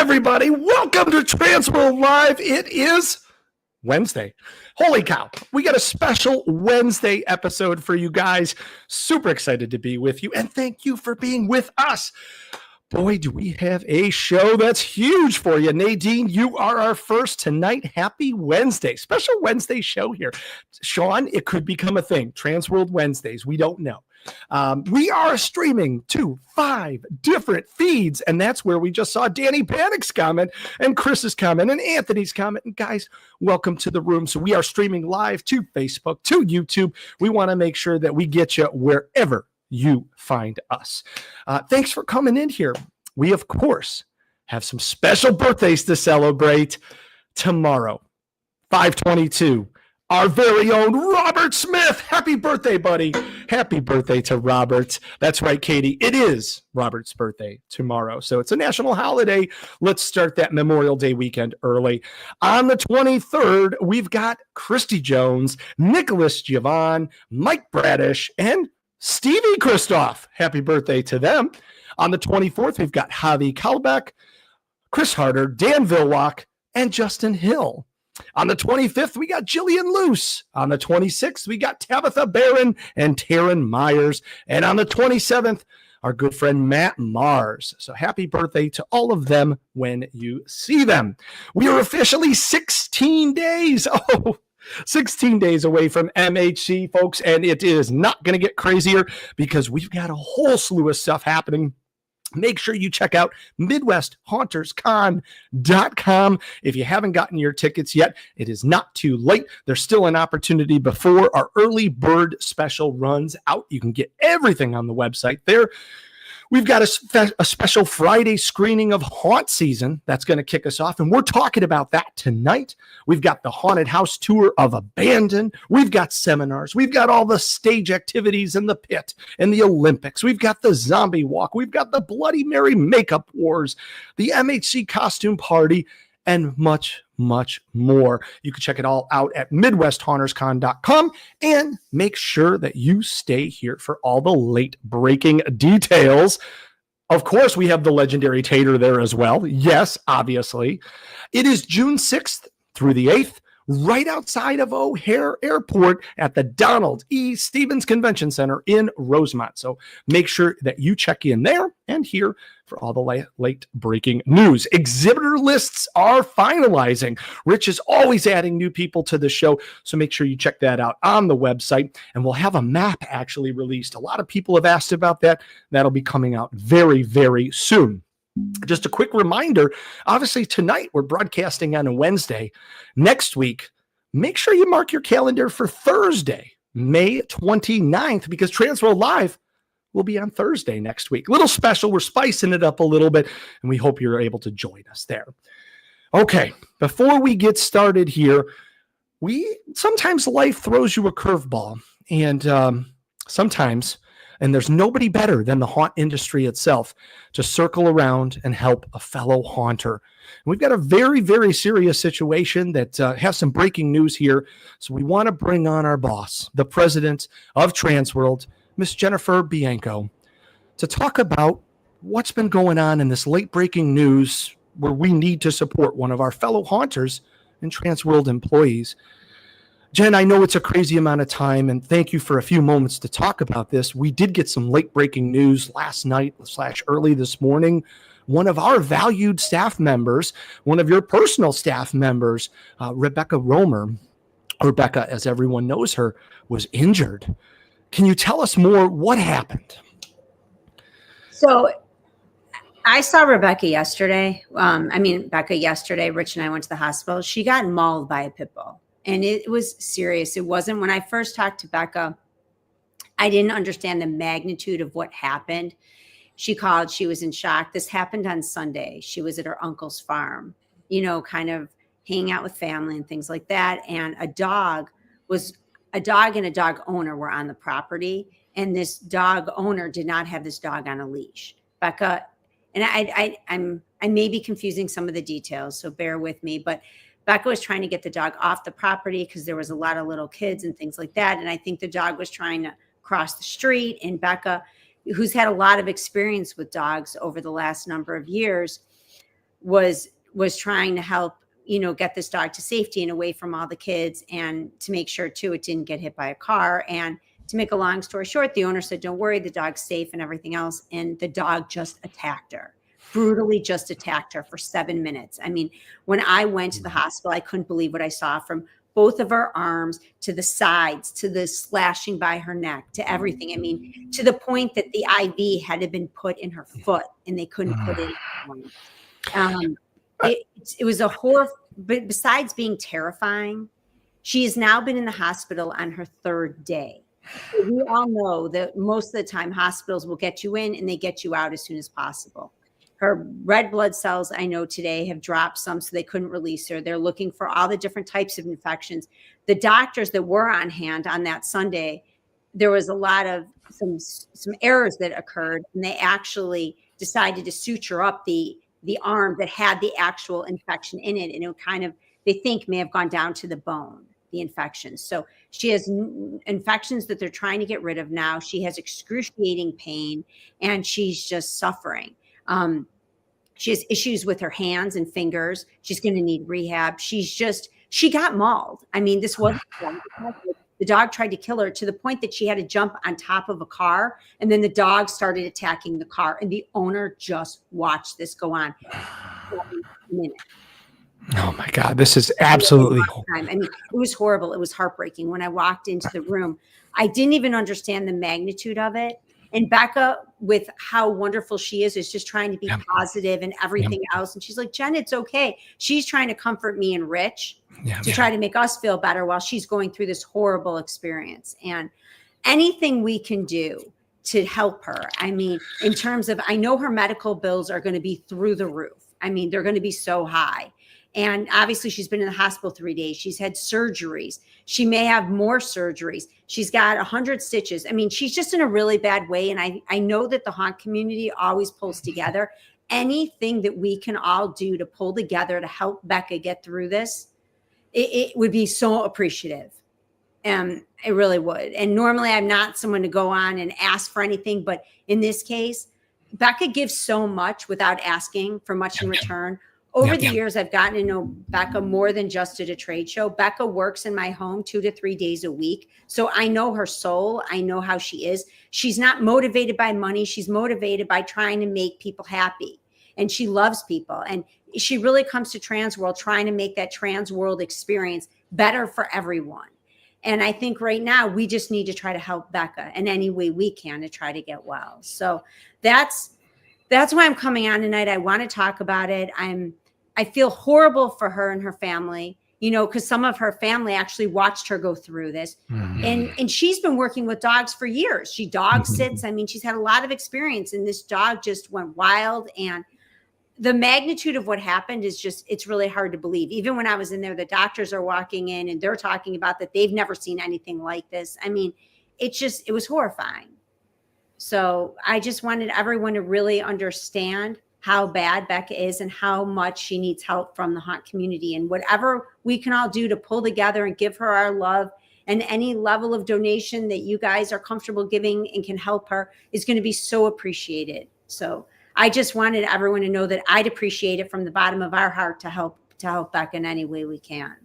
everybody. Welcome to TransWorld Live. It is Wednesday. Holy cow. We got a special Wednesday episode for you guys. Super excited to be with you, and thank you for being with us. Boy, do we have a show that's huge for you. Nadine, you are our first tonight. Happy Wednesday. Special Wednesday show here. Sean, it could become a thing. TransWorld Wednesdays. We don't know. We are streaming to 5 different feeds, and that's where we just saw Danny Panic's comment and Chris's comment and Anthony's comment. And guys, welcome to the room. So we are streaming live to Facebook, to YouTube. We want to make sure that we get you wherever you find us. Thanks for coming in here. We, of course, have some special birthdays to celebrate tomorrow. 5/22. Our very own Robert Smith. Happy birthday, buddy. Happy birthday to Robert. That's right, Katie. It is Robert's birthday tomorrow. So it's a national holiday. Let's start that Memorial Day weekend early. On the 23rd, we've got Christy Jones, Nicholas Giovanni, Mike Bradish, and Stevie Kristof. Happy birthday to them. On the 24th, we've got Javi Kalbeck, Chris Harder, Dan Vilwalk, and Justin Hill. On the 25th, we got Jillian Luce. On the 26th, we got Tabitha Barron and Taryn Myers. And on the 27th, our good friend Matt Mars. So happy birthday to all of them when you see them. We are officially 16 days. 16 days away from MHC, folks, and it is not going to get crazier because we've got a whole slew of stuff happening. Make sure you check out MidwestHauntersCon.com. If you haven't gotten your tickets yet, it is not too late. There's still an opportunity before our early bird special runs out. You can get everything on the website there. We've got a special Friday screening of Haunt Season that's going to kick us off, and we're talking about that tonight. We've got the Haunted House Tour of Abandon. We've got seminars. We've got all the stage activities in the pit and the Olympics. We've got the Zombie Walk. We've got the Bloody Mary Makeup Wars, the MHC Costume Party, and much, much more. You can check it all out at MidwestHauntersCon.com and make sure that you stay here for all the late breaking details. Of course, we have the legendary Tater there as well. Yes, obviously. It is June 6th through the 8th, right outside of O'Hare Airport at the Donald E. Stevens Convention Center in Rosemont. So make sure that you check in there and here for all the late breaking news. Exhibitor lists are finalizing. Rich is always adding new people to the show, so make sure you check that out on the website. And we'll have a map actually released. A lot of people have asked about that. That'll be coming out very, very soon. Just a quick reminder, obviously tonight we're broadcasting on a Wednesday. Next week, make sure you mark your calendar for Thursday, May 29th, because TransWorld Live will be on Thursday next week. A little special. We're spicing it up a little bit, and we hope you're able to join us there. Okay, before we get started here, sometimes life throws you a curveball, and sometimes there's nobody better than the haunt industry itself to circle around and help a fellow haunter. And we've got a very, very serious situation that has some breaking news here. So we want to bring on our boss, the president of TransWorld, Miss Jennifer Bianco, to talk about what's been going on in this late breaking news where we need to support one of our fellow haunters and TransWorld employees. Jen, I know it's a crazy amount of time, and thank you for a few moments to talk about this. We did get some late-breaking news last night / early this morning. One of our valued staff members, one of your personal staff members, Rebecca Romer, or Becca as everyone knows her, was injured. Can you tell us more? What happened? So I saw Rebecca yesterday. Becca yesterday. Rich and I went to the hospital. She got mauled by a pit bull. And it was serious. It wasn't, when I first talked to Becca, I didn't understand the magnitude of what happened. She called, she was in shock. This happened on Sunday. She was at her uncle's farm, kind of hanging out with family and things like that. And a dog and a dog owner were on the property. And this dog owner did not have this dog on a leash. Becca, and I may be confusing some of the details, so bear with me, but Becca was trying to get the dog off the property because there was a lot of little kids and things like that. And I think the dog was trying to cross the street. And Becca, who's had a lot of experience with dogs over the last number of years, was trying to help, get this dog to safety and away from all the kids, and to make sure too it didn't get hit by a car. And to make a long story short, the owner said, don't worry, the dog's safe and everything else. And the dog just attacked her, brutally just attacked her for 7 minutes. I mean, when I went to the hospital, I couldn't believe what I saw, from both of her arms to the sides, to the slashing by her neck, to everything. I mean, to the point that the IV had to been put in her foot and they couldn't put it in. It was a horror, but besides being terrifying, she has now been in the hospital on her 3rd day. We all know that most of the time hospitals will get you in and they get you out as soon as possible. Her red blood cells, I know today, have dropped some, so they couldn't release her. They're looking for all the different types of infections. The doctors that were on hand on that Sunday, there was a lot of some errors that occurred, and they actually decided to suture up the arm that had the actual infection in it, and it kind of, they think, may have gone down to the bone, the infections. So she has infections that they're trying to get rid of now. She has excruciating pain, and she's just suffering. She has issues with her hands and fingers. She's going to need rehab. She got mauled. I mean, this wasn't the dog tried to kill her, to the point that she had to jump on top of a car, and then the dog started attacking the car, and the owner just watched this go on for a minute. Oh my God, this is absolutely horrible. I mean, it was horrible. It was heartbreaking. When I walked into the room, I didn't even understand the magnitude of it. And Becca, with how wonderful she is just trying to be positive and everything else. And she's like, Jen, it's okay. She's trying to comfort me and Rich to try to make us feel better while she's going through this horrible experience. And anything we can do to help her. I mean, in terms of, I know her medical bills are going to be through the roof. I mean, they're going to be so high. And obviously she's been in the hospital 3 days. She's had surgeries. She may have more surgeries. She's got 100 stitches. I mean, she's just in a really bad way. And I know that the haunt community always pulls together. Anything that we can all do to pull together to help Becca get through this, it would be so appreciative. It really would. And normally I'm not someone to go on and ask for anything, but in this case, Becca gives so much without asking for much in return. Over the years, I've gotten to know Becca more than just at a trade show. Becca works in my home 2 to 3 days a week. So I know her soul. I know how she is. She's not motivated by money. She's motivated by trying to make people happy. And she loves people. And she really comes to TransWorld trying to make that TransWorld experience better for everyone. And I think right now we just need to try to help Becca in any way we can to try to get well. So that's why I'm coming on tonight. I want to talk about it. I feel horrible for her and her family, because some of her family actually watched her go through this. And she's been working with dogs for years. She dog sits. I mean, she's had a lot of experience, and this dog just went wild. And the magnitude of what happened is it's really hard to believe. Even when I was in there, the doctors are walking in and they're talking about that they've never seen anything like this. I mean, it was horrifying. So I just wanted everyone to really understand how bad Becca is and how much she needs help from the haunt community, and whatever we can all do to pull together and give her our love, and any level of donation that you guys are comfortable giving and can help her is going to be so appreciated. So I just wanted everyone to know that I'd appreciate it from the bottom of our heart to help Becca in any way we can.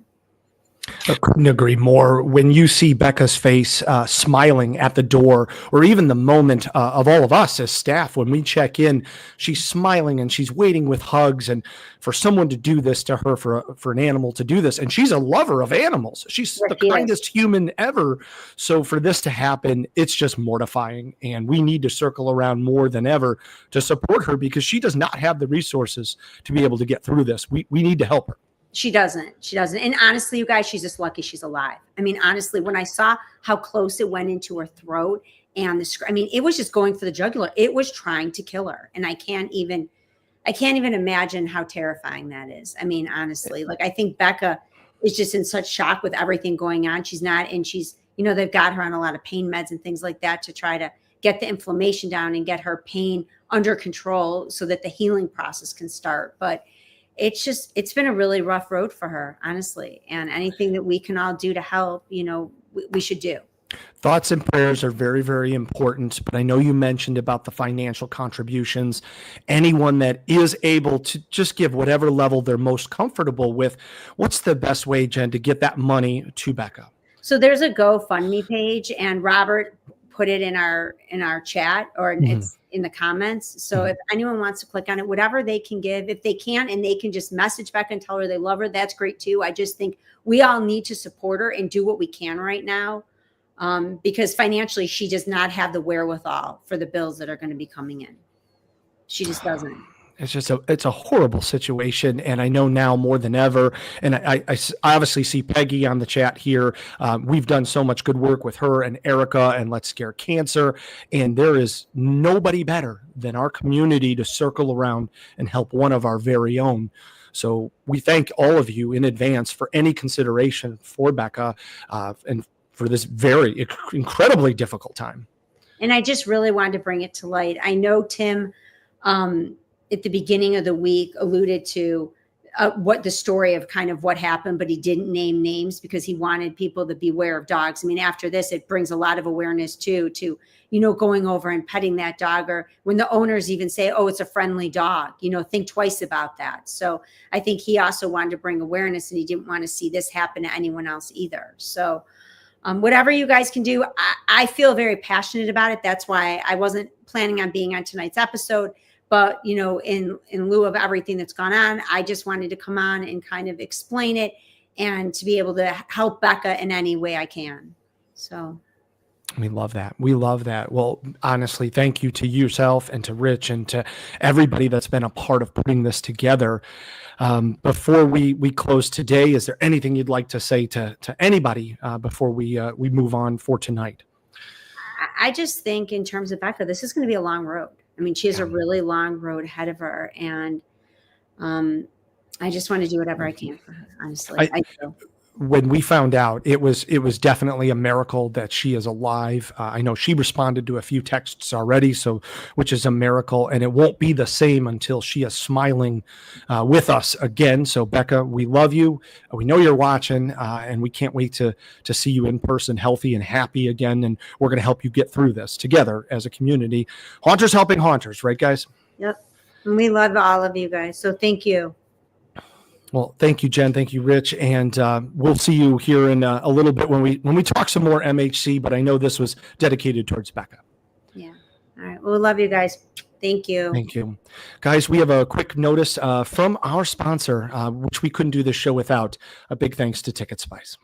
I couldn't agree more. When you see Becca's face smiling at the door, or even the moment of all of us as staff, when we check in, she's smiling and she's waiting with hugs. And for someone to do this to her, for an animal to do this, and she's a lover of animals. She's the kindest human ever. So for this to happen, it's just mortifying. And we need to circle around more than ever to support her, because she does not have the resources to be able to get through this. We need to help her. She doesn't. And honestly, you guys, she's just lucky she's alive. I mean, honestly, when I saw how close it went into her throat, and it was just going for the jugular. It was trying to kill her. And I can't even imagine how terrifying that is. I mean, honestly, I think Becca is just in such shock with everything going on. She's they've got her on a lot of pain meds and things like that to try to get the inflammation down and get her pain under control so that the healing process can start. But it's been a really rough road for her, honestly. And anything that we can all do to help, we should do. Thoughts and prayers are very, very important, but I know you mentioned about the financial contributions. Anyone that is able to just give whatever level they're most comfortable with, what's the best way, Jen, to get that money to Becca? So there's a GoFundMe page, and Robert put it in our chat, or it's in the comments. So if anyone wants to click on it, whatever they can give, if they can, and they can just message Becca and tell her they love her, that's great too. I just think we all need to support her and do what we can right now, because financially she does not have the wherewithal for the bills that are going to be coming in. She just doesn't. It's a horrible situation, and I know now more than ever. And I obviously see Peggy on the chat here. We've done so much good work with her and Erica and Let's Scare Cancer, and there is nobody better than our community to circle around and help one of our very own. So we thank all of you in advance for any consideration for Becca and for this very incredibly difficult time. And I just really wanted to bring it to light. I know Tim, at the beginning of the week, alluded to what the story of kind of what happened, but he didn't name names because he wanted people to beware of dogs. I mean, after this, it brings a lot of awareness too, to, going over and petting that dog, or when the owners even say, oh, it's a friendly dog, think twice about that. So I think he also wanted to bring awareness, and he didn't want to see this happen to anyone else either. So whatever you guys can do, I feel very passionate about it. That's why I wasn't planning on being on tonight's episode. But, in lieu of everything that's gone on, I just wanted to come on and kind of explain it and to be able to help Becca in any way I can. So. We love that. We love that. Well, honestly, thank you to yourself and to Rich and to everybody that's been a part of putting this together. Before we close today, is there anything you'd like to say to anybody before we move on for tonight? I just think in terms of Becca, this is going to be a long road. I mean, she has a really long road ahead of her, and I just want to do whatever I can for her, honestly. I do. When we found out, it was definitely a miracle that she is alive. I know she responded to a few texts already, which is a miracle, and it won't be the same until she is smiling with us again. So Becca, we love you. We know you're watching, and we can't wait to see you in person, healthy and happy again. And we're going to help you get through this together as a community. Haunters helping haunters, right, guys? Yep. And we love all of you guys. So thank you. Well, thank you, Jen. Thank you, Rich. And we'll see you here in a little bit when we talk some more MHC, but I know this was dedicated towards Becca. Yeah. All right. Well, we love you guys. Thank you. Thank you. Guys, we have a quick notice from our sponsor, which we couldn't do this show without. A big thanks to Ticket Spice.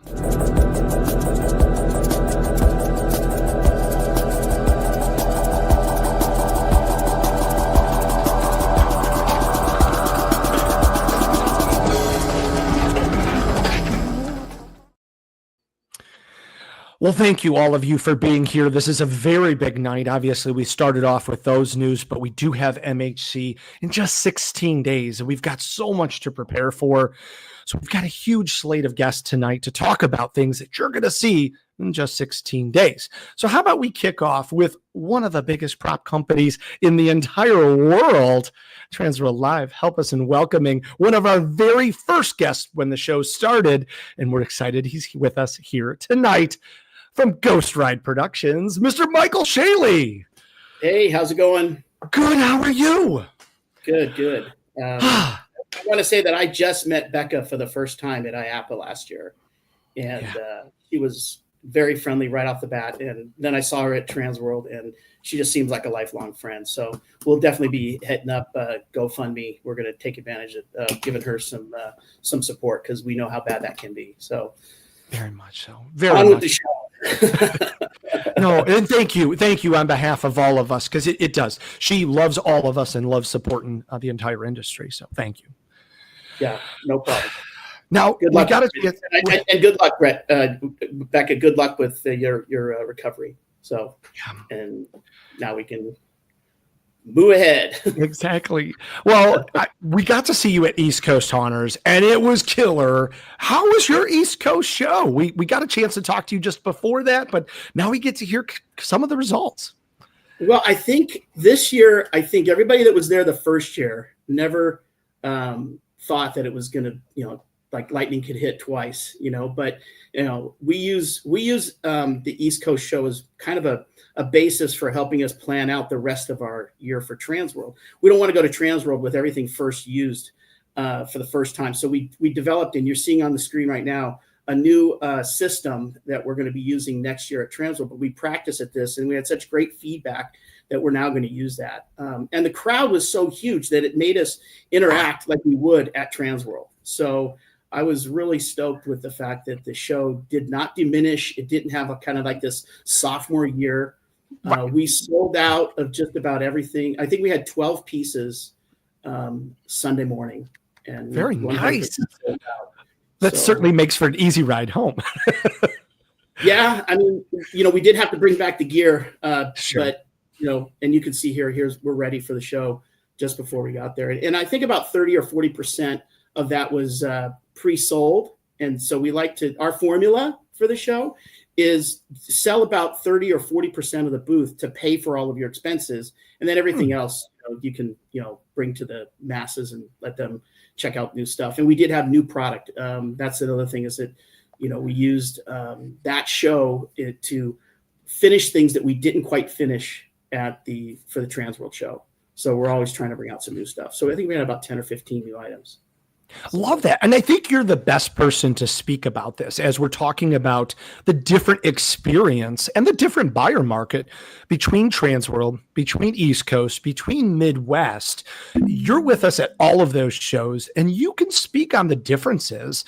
Well, thank you, all of you, for being here. This is a very big night. Obviously, we started off with those news, but we do have MHC in just 16 days, and we've got so much to prepare for. So we've got a huge slate of guests tonight to talk about things that you're going to see in just 16 days. So how about we kick off with one of the biggest prop companies in the entire world, TransWorld Live. Help us in welcoming one of our very first guests when the show started, and we're excited he's with us here tonight. From Ghost Ride Productions, Mr. Michael Chaille. Hey, how's it going? Good. How are you? Good. I want to say that I just met Becca for the first time at IAPA last year, and she was very friendly right off the bat. And then I saw her at TransWorld, and she just seems like a lifelong friend. So we'll definitely be heading up GoFundMe. We're going to take advantage of giving her some support, because we know how bad that can be. So very much so. With the show. No, and thank you on behalf of all of us, because it does. She loves all of us and loves supporting the entire industry. So thank you. Yeah, no problem. Now good luck, and good luck, Brett. Becca, good luck with your recovery. So, and now we can move ahead. Exactly. Well, we got to see you at East Coast Haunters, and it was killer. How was your East Coast show? We got a chance to talk to you just before that, but now we get to hear some of the results. Well, I think this year, everybody that was there the first year never thought that it was going to, like lightning could hit twice, but we use the East Coast show as kind of a basis for helping us plan out the rest of our year for TransWorld. We don't want to go to TransWorld with everything first used for the first time. So we developed, and you're seeing on the screen right now, a new system that we're going to be using next year at TransWorld. But we practice at this, and we had such great feedback that we're now going to use that. And the crowd was so huge that it made us interact like we would at TransWorld. So I was really stoked with the fact that the show did not diminish. It didn't have a kind of like this sophomore year. We sold out of just about everything. I think we had 12 pieces Sunday morning. And very nice. That certainly makes for an easy ride home. Yeah. I mean, we did have to bring back the gear, sure. But, and you can see we're ready for the show just before we got there. And I think about 30 or 40% of that was pre-sold. And so our formula for the show is sell about 30 or 40% of the booth to pay for all of your expenses. And then everything else, you can, bring to the masses and let them check out new stuff. And we did have new product. That's another thing is that, we used that show to finish things that we didn't quite finish for the TransWorld show. So we're always trying to bring out some new stuff. So I think we had about 10 or 15 new items. Love that. And I think you're the best person to speak about this as we're talking about the different experience and the different buyer market between TransWorld, between East Coast, between Midwest. You're with us at all of those shows and you can speak on the differences.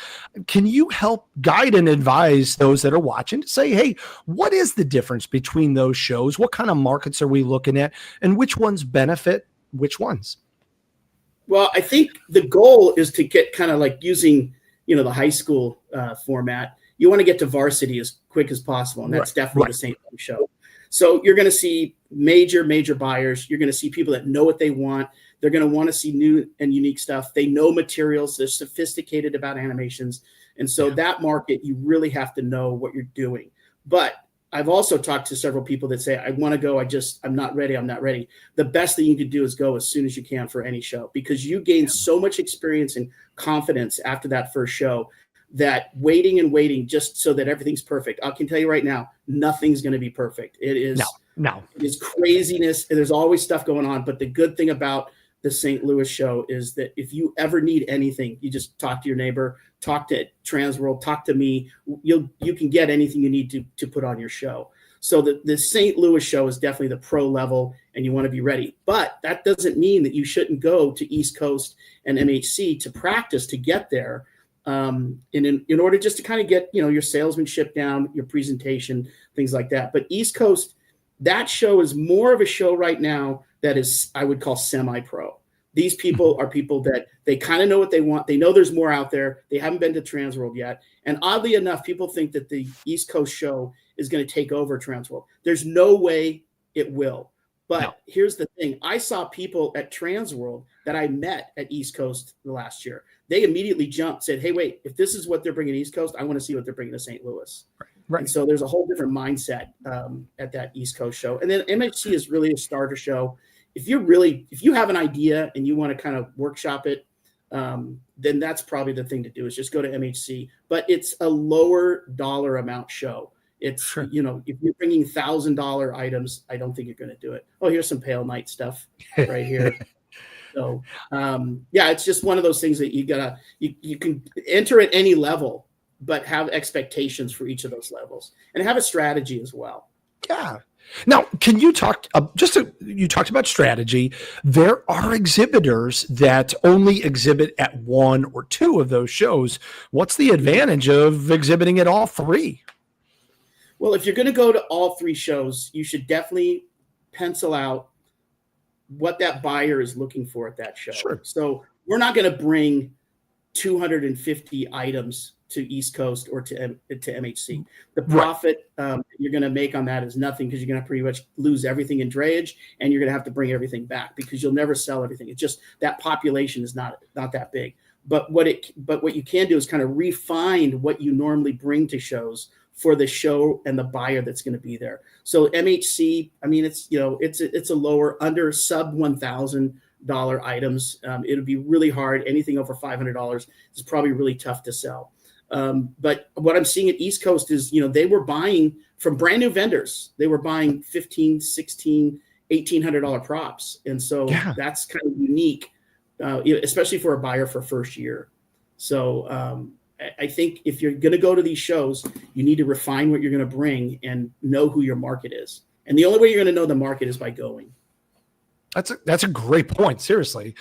Can you help guide and advise those that are watching to say, hey, what is the difference between those shows? What kind of markets are we looking at and which ones benefit which ones? Well, I think the goal is to get kind of like using, the high school format. You want to get to varsity as quick as possible. And that's definitely the St. Louis show. So you're going to see major buyers. You're going to see people that know what they want. They're going to want to see new and unique stuff. They know materials. They're sophisticated about animations. And so that market, you really have to know what you're doing. But I've also talked to several people that say, I want to go. I'm not ready. I'm not ready. The best thing you can do is go as soon as you can for any show, because you gain so much experience and confidence after that first show that waiting just so that everything's perfect. I can tell you right now, nothing's going to be perfect. It is, it is craziness. There's always stuff going on. But the good thing about the St. Louis show is that if you ever need anything, you just talk to your neighbor, talk to TransWorld, talk to me. You can get anything you need to put on your show. So the St. Louis show is definitely the pro level, and you want to be ready. But that doesn't mean that you shouldn't go to East Coast and MHC to practice to get there. In order just to kind of get your salesmanship down, your presentation, things like that. But East Coast, that show is more of a show right now that is, I would call semi-pro. These people are people that they kind of know what they want. They know there's more out there. They haven't been to TransWorld yet. And oddly enough, people think that the East Coast show is going to take over TransWorld. There's no way it will. But here's the thing. I saw people at TransWorld that I met at East Coast last year. They immediately jumped, said, hey, wait, if this is what they're bringing to East Coast, I want to see what they're bringing to St. Louis. Right. And so there's a whole different mindset at that East Coast show. And then MHC is really a starter show. If you have an idea and you want to kind of workshop it, then that's probably the thing to do is just go to MHC. But it's a lower dollar amount show. It's, if you're bringing $1,000 items, I don't think you're going to do it. Oh, here's some Pale Knight stuff right here. So, it's just one of those things that you can enter at any level, but have expectations for each of those levels and have a strategy as well. Yeah. Now, can you talk you talked about strategy. There are exhibitors that only exhibit at one or two of those shows. What's the advantage of exhibiting at all three? Well, if you're going to go to all three shows, you should definitely pencil out what that buyer is looking for at that show. Sure. So we're not going to bring 250 items to East Coast or to MHC. The profit you're going to make on that is nothing, because you're going to pretty much lose everything in drayage, and you're going to have to bring everything back because you'll never sell everything. It's just that population is not that big. But what you can do is kind of refine what you normally bring to shows for the show and the buyer that's going to be there. So MHC, I mean, it's a lower, under sub 1,000 items. It would be really hard. Anything over $500 is probably really tough to sell. But what I'm seeing at East Coast is, they were buying from brand new vendors. They were buying $1,500, $1,600, $1,800 props. And so that's kind of unique, especially for a buyer for first year. So I think if you're going to go to these shows, you need to refine what you're going to bring and know who your market is. And the only way you're going to know the market is by going. That's a great point. Seriously,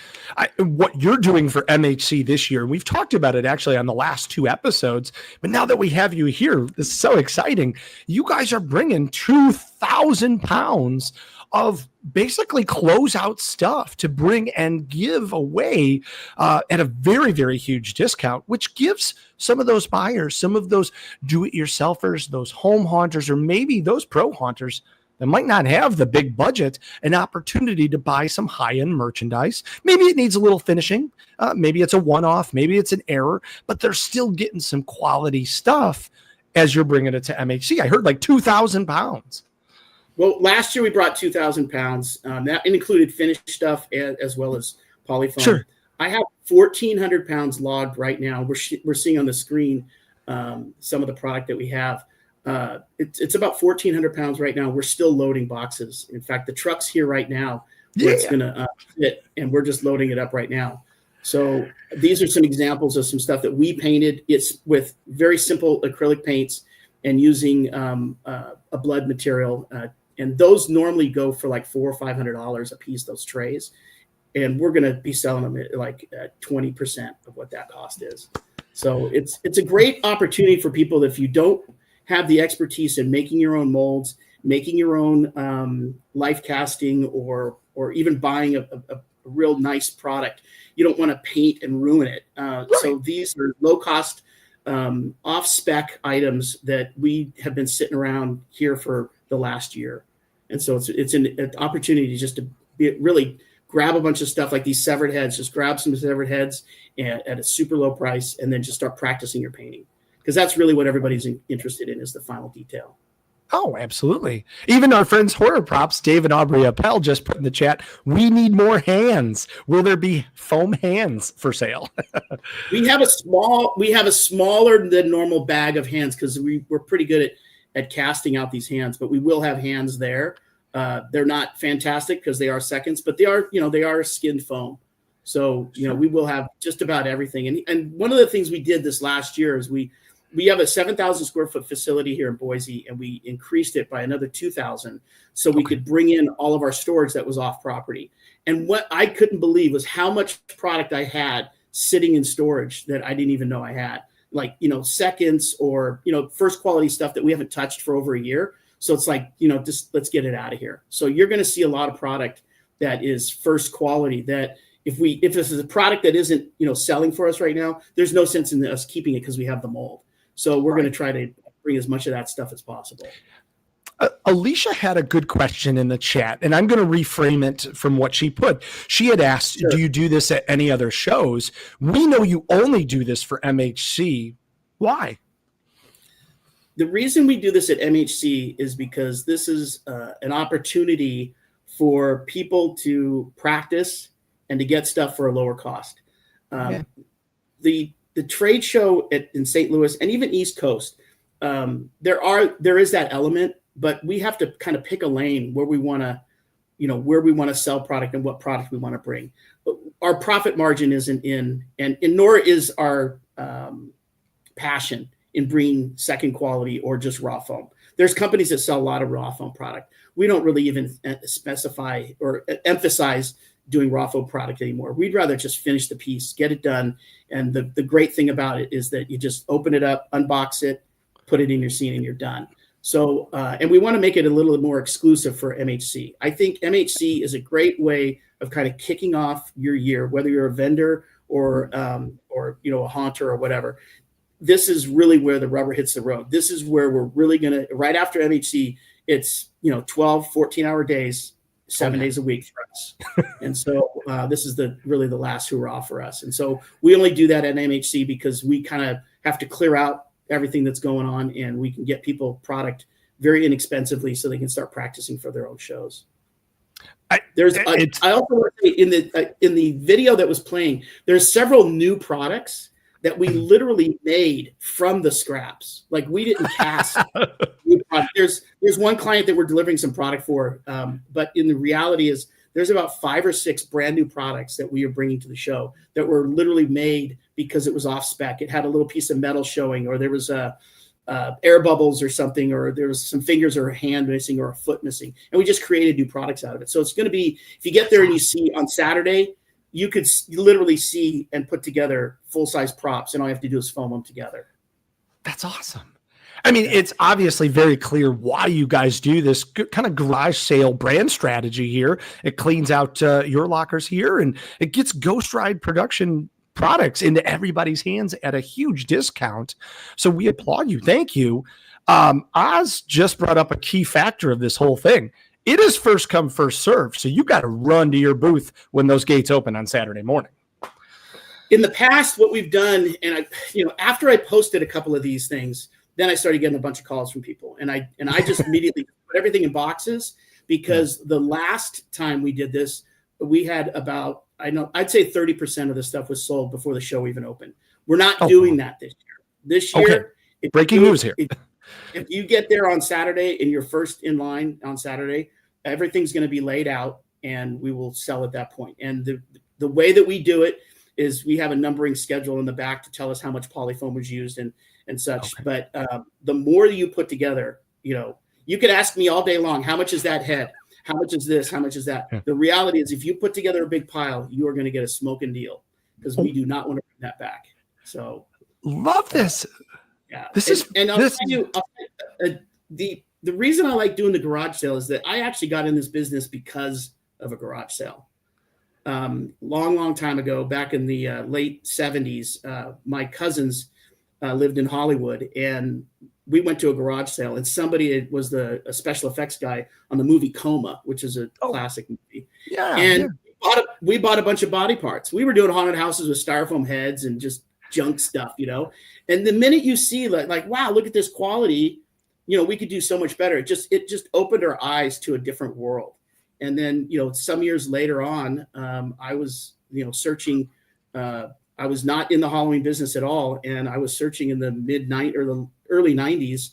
what you're doing for MHC this year, we've talked about it actually on the last 2 episodes, but now that we have you here, this is so exciting. You guys are bringing 2,000 pounds of basically closeout stuff to bring and give away at a very, very huge discount, which gives some of those buyers, some of those do-it-yourselfers, those home haunters, or maybe those pro haunters that might not have the big budget, an opportunity to buy some high-end merchandise. Maybe it needs a little finishing. Maybe it's a one-off. Maybe it's an error, but they're still getting some quality stuff as you're bringing it to MHC. I heard like 2,000 pounds. Well, last year we brought 2,000 pounds. That included finished stuff as well as polyfoam. Sure. I have 1,400 pounds logged right now. We're seeing on the screen some of the product that we have. It's about 1,400 pounds right now. We're still loading boxes. In fact, the truck's here right now where it's going to fit, and we're just loading it up right now. So these are some examples of some stuff that we painted. It's with very simple acrylic paints and using a blood material. And those normally go for like $400 or $500 a piece, those trays. And we're going to be selling them at like 20% of what that cost is. So it's a great opportunity for people that if you don't have the expertise in making your own molds, making your own life casting, or even buying a real nice product, you don't want to paint and ruin it. So these are low cost, off spec items that we have been sitting around here for the last year. And so it's an opportunity just to really grab a bunch of stuff like these severed heads, just grab some severed heads at a super low price, and then just start practicing your painting. Because that's really what everybody's interested in, is the final detail. Oh, absolutely. Even our friends Horror Props, Dave and Aubrey Appel, just put in the chat, we need more hands. Will there be foam hands for sale? We have a smaller than normal bag of hands because we're pretty good at casting out these hands, but we will have hands there. They're not fantastic because they are seconds, but they are skinned foam. So, we will have just about everything. And one of the things we did this last year is we have a 7,000 square foot facility here in Boise, and we increased it by another 2,000 so we could bring in all of our storage that was off property. And what I couldn't believe was how much product I had sitting in storage that I didn't even know I had, like, seconds or, first quality stuff that we haven't touched for over a year. So it's like, just let's get it out of here. So you're going to see a lot of product that is first quality that if this is a product that isn't, selling for us right now, there's no sense in us keeping it because we have the mold. So we're going to try to bring as much of that stuff as possible. Alicia had a good question in the chat, and I'm going to reframe it from what she put. She had asked, Do you do this at any other shows? We know you only do this for MHC. Why? The reason we do this at MHC is because this is an opportunity for people to practice and to get stuff for a lower cost. The trade show in St. Louis and even East Coast, there is that element, but we have to kind of pick a lane where we want to sell product and what product we want to bring. Our profit margin isn't in, and nor is our passion in bringing second quality or just raw foam. There's companies that sell a lot of raw foam product. We don't really even specify or emphasize doing raw foam product anymore. We'd rather just finish the piece, get it done. And the great thing about it is that you just open it up, unbox it, put it in your scene, and you're done. So, and we want to make it a little more exclusive for MHC. I think MHC is a great way of kind of kicking off your year, whether you're a vendor or a haunter or whatever. This is really where the rubber hits the road. This is where we're really going to, right after MHC, it's, 12, 14-hour days, 7 days a week for us. And so this is really the last hurrah for us. And so we only do that at MHC because we kind of have to clear out everything that's going on, and we can get people product very inexpensively so they can start practicing for their own shows. I also want to say in the video that was playing, there's several new products that we literally made from the scraps. Like we didn't cast new product. There's one client that we're delivering some product for, but in the reality is there's about 5 or 6 brand new products that we are bringing to the show that were literally made because it was off spec. It had a little piece of metal showing, or there was air bubbles or something, or there was some fingers or a hand missing or a foot missing, and we just created new products out of it. So it's going to be, if you get there and you see on Saturday, you could literally see and put together full-size props, and all you have to do is foam them together. That's awesome. I mean, it's obviously very clear why you guys do this kind of garage sale brand strategy here. It cleans out your lockers here, and it gets Ghost Ride production products into everybody's hands at a huge discount. So we applaud you. Thank you. Oz just brought up a key factor of this whole thing. It is first come, first serve. So you got to run to your booth when those gates open on Saturday morning. In the past, what we've done, and after I posted a couple of these things, then I started getting a bunch of calls from people, and I just immediately put everything in boxes, because the last time we did this, we had about, I'd say 30% of the stuff was sold before the show even opened. We're not doing that this year. This year, breaking news here. If you get there on Saturday and you're first in line on Saturday, everything's going to be laid out, and we will sell at that point. And the way that we do it is we have a numbering schedule in the back to tell us how much polyfoam was used and such. Okay. But the more you put together, you could ask me all day long, how much is that head? How much is this? How much is that? Yeah. The reality is, if you put together a big pile, you are going to get a smoking deal, because we do not want to bring that back. So love this. Yeah. I'll tell you, the reason I like doing the garage sale is that I actually got in this business because of a garage sale. Long time ago, back in the late 70s, my cousins lived in Hollywood, and we went to a garage sale, and somebody was a special effects guy on the movie Coma, which is a classic movie. Yeah. And we bought a bunch of body parts. We were doing haunted houses with styrofoam heads and just junk stuff, And the minute you see like, wow, look at this quality, we could do so much better. It just opened our eyes to a different world. And then, some years later on, I was, searching. I was not in the Halloween business at all, and I was searching in the the early 90s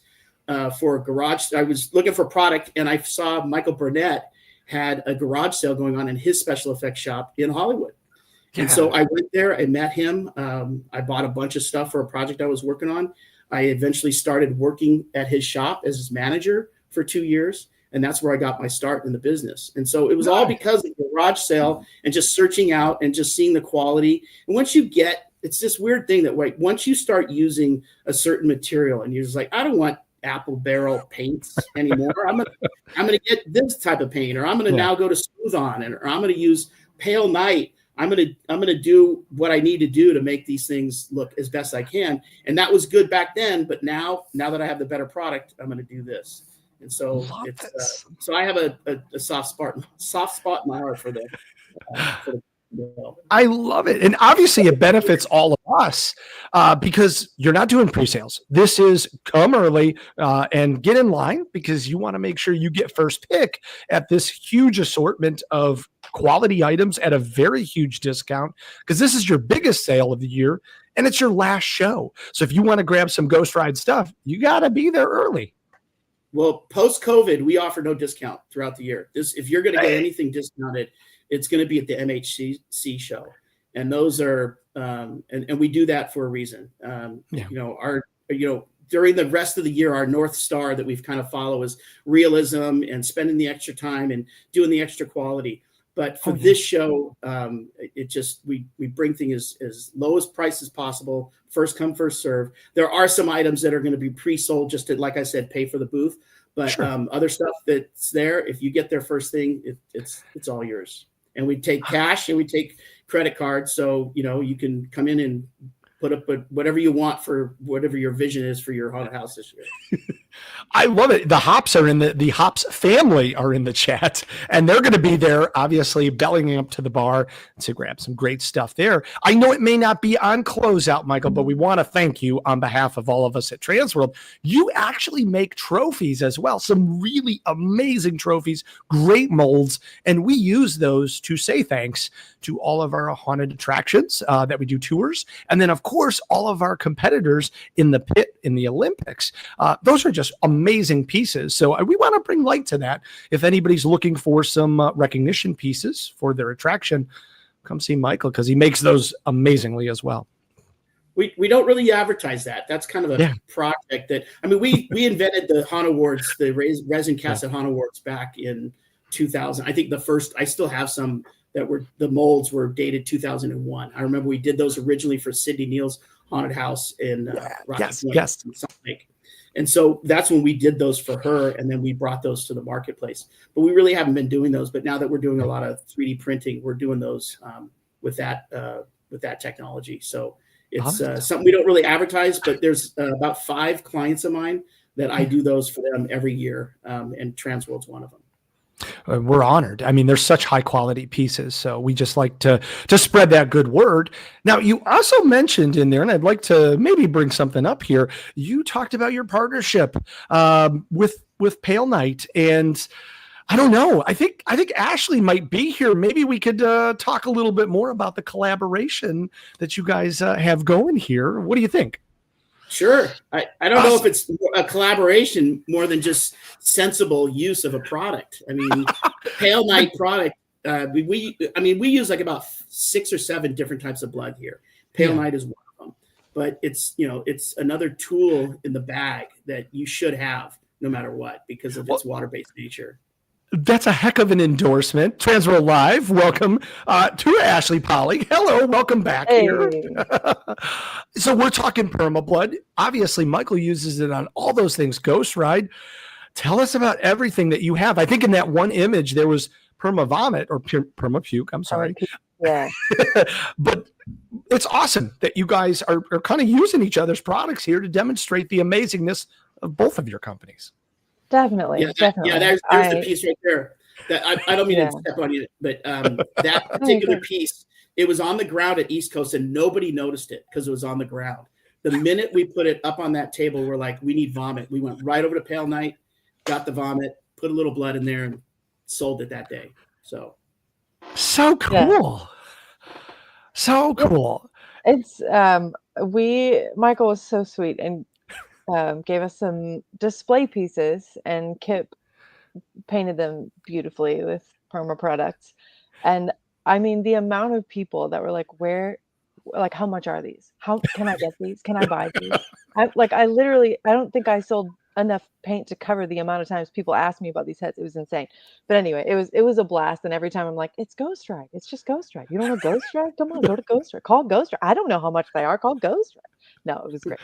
for a garage. I was looking for product, and I saw Michael Burnett had a garage sale going on in his special effects shop in Hollywood. Yeah. And so I went there, I met him. I bought a bunch of stuff for a project I was working on. I eventually started working at his shop as his manager for 2 years. And that's where I got my start in the business. And so it was all because of the garage sale and just searching out and just seeing the quality. And once you it's this weird thing that once you start using a certain material and you're just like, I don't want apple barrel paints anymore. I'm gonna get this type of paint, or I'm gonna now go to Smooth On, or I'm gonna use Pale Night. I'm gonna do what I need to do to make these things look as best I can. And that was good back then, but now that I have the better product, I'm gonna do this. And so so I have a soft spot in my heart for the I love it. And obviously it benefits all of us because you're not doing pre-sales. This is come early and get in line, because you want to make sure you get first pick at this huge assortment of quality items at a very huge discount, because this is your biggest sale of the year and it's your last show. So if you want to grab some Ghost Ride stuff, you got to be there early. Well, post-COVID, we offer no discount throughout the year. If you're going to get anything discounted, it's going to be at the MHC show. And those are, and we do that for a reason. During the rest of the year, our North Star that we've kind of follow is realism and spending the extra time and doing the extra quality. But for this show, we bring things as low as price as possible. First come, first serve. There are some items that are going to be pre-sold just to, like I said, pay for the booth. But other stuff that's there, if you get there first thing, it's all yours. And we take cash and we take credit cards. So, you can come in and put up whatever you want for whatever your vision is for your haunted house this year. I love it. The Hops are in the Hops family are in the chat, and they're going to be there, obviously bellying up to the bar to grab some great stuff there. I know it may not be on closeout, Michael, but we want to thank you on behalf of all of us at TransWorld. You actually make trophies as well, some really amazing trophies, great molds, and we use those to say thanks to all of our haunted attractions that we do tours, and then of course all of our competitors in the pit in the Olympics. Those are just amazing pieces. So we want to bring light to that. If anybody's looking for some recognition pieces for their attraction, come see Michael because he makes those amazingly as well. We don't really advertise that. That's kind of a project that, I mean, we invented the Haunt Awards, the resin cast at Haunt Awards back in 2000. I think the first, I still have some that were, the molds were dated 2001. I remember we did those originally for Sydney Neal's haunted house in Rocky Point, Salt Lake. And so that's when we did those for her, and then we brought those to the marketplace. But we really haven't been doing those. But now that we're doing a lot of 3D printing, we're doing those with that technology. So it's something we don't really advertise, but there's about 5 clients of mine that I do those for them every year, and TransWorld's one of them. We're honored. I mean, they're such high quality pieces. So we just like to spread that good word. Now, you also mentioned in there, and I'd like to maybe bring something up here. You talked about your partnership with Pale Knight, and I don't know. I think Ashley might be here. Maybe we could talk a little bit more about the collaboration that you guys have going here. What do you think? Sure. I don't know if it's a collaboration more than just sensible use of a product. I mean, Pale Knight product, we use like about 6 or 7 different types of blood here. Pale Knight is one of them, but it's another tool in the bag that you should have no matter what because of its water-based nature. That's a heck of an endorsement. TransWorld Live, welcome to Ashley Polley. Hello, welcome back here. So we're talking permablood. Obviously, Michael uses it on all those things. Ghost Ride. Tell us about everything that you have. I think in that one image there was perma vomit or perma puke. I'm sorry. Yeah. But it's awesome that you guys are kind of using each other's products here to demonstrate the amazingness of both of your companies. Definitely. Definitely. Yeah, there's the piece right there. That I don't mean to step on you, but that particular piece, it was on the ground at East Coast and nobody noticed it because it was on the ground. The minute we put it up on that table, we're like, we need vomit. We went right over to Pale Knight, got the vomit, put a little blood in there, and sold it that day. So cool. Yeah. So cool. It's Michael was so sweet and gave us some display pieces, and Kip painted them beautifully with perma products. And I mean, the amount of people that were like, how much are these? How can I get these? Can I buy these? I don't think I sold enough paint to cover the amount of times people asked me about these heads. It was insane. But anyway, it was a blast. And every time I'm like, it's Ghost Ride. It's just Ghost Ride. You don't know Ghost Ride? Come on, go to Ghost Ride. Call Ghost Ride. I don't know how much they are. Call Ghost Ride. No, it was great.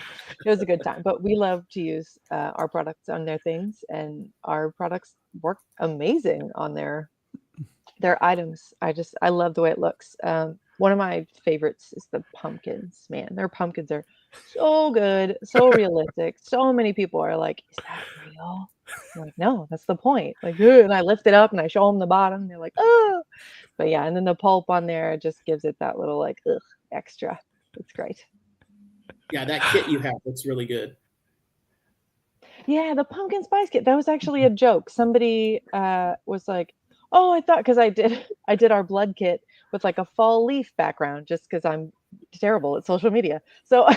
It was a good time. But we love to use our products on their things, and our products work amazing on their items. I love the way it looks. One of my favorites is the pumpkins. Man, their pumpkins are so good, so realistic. So many people are like, is that real? I'm like, no, that's the point. Like, and I lift it up and I show them the bottom. They're like, oh. But yeah, and then the pulp on there just gives it that little like extra. It's great. Yeah, that kit you have looks really good. Yeah, the pumpkin spice kit. That was actually a joke. Somebody was like, oh, I thought, because I did our blood kit with like a fall leaf background just because I'm terrible at social media. So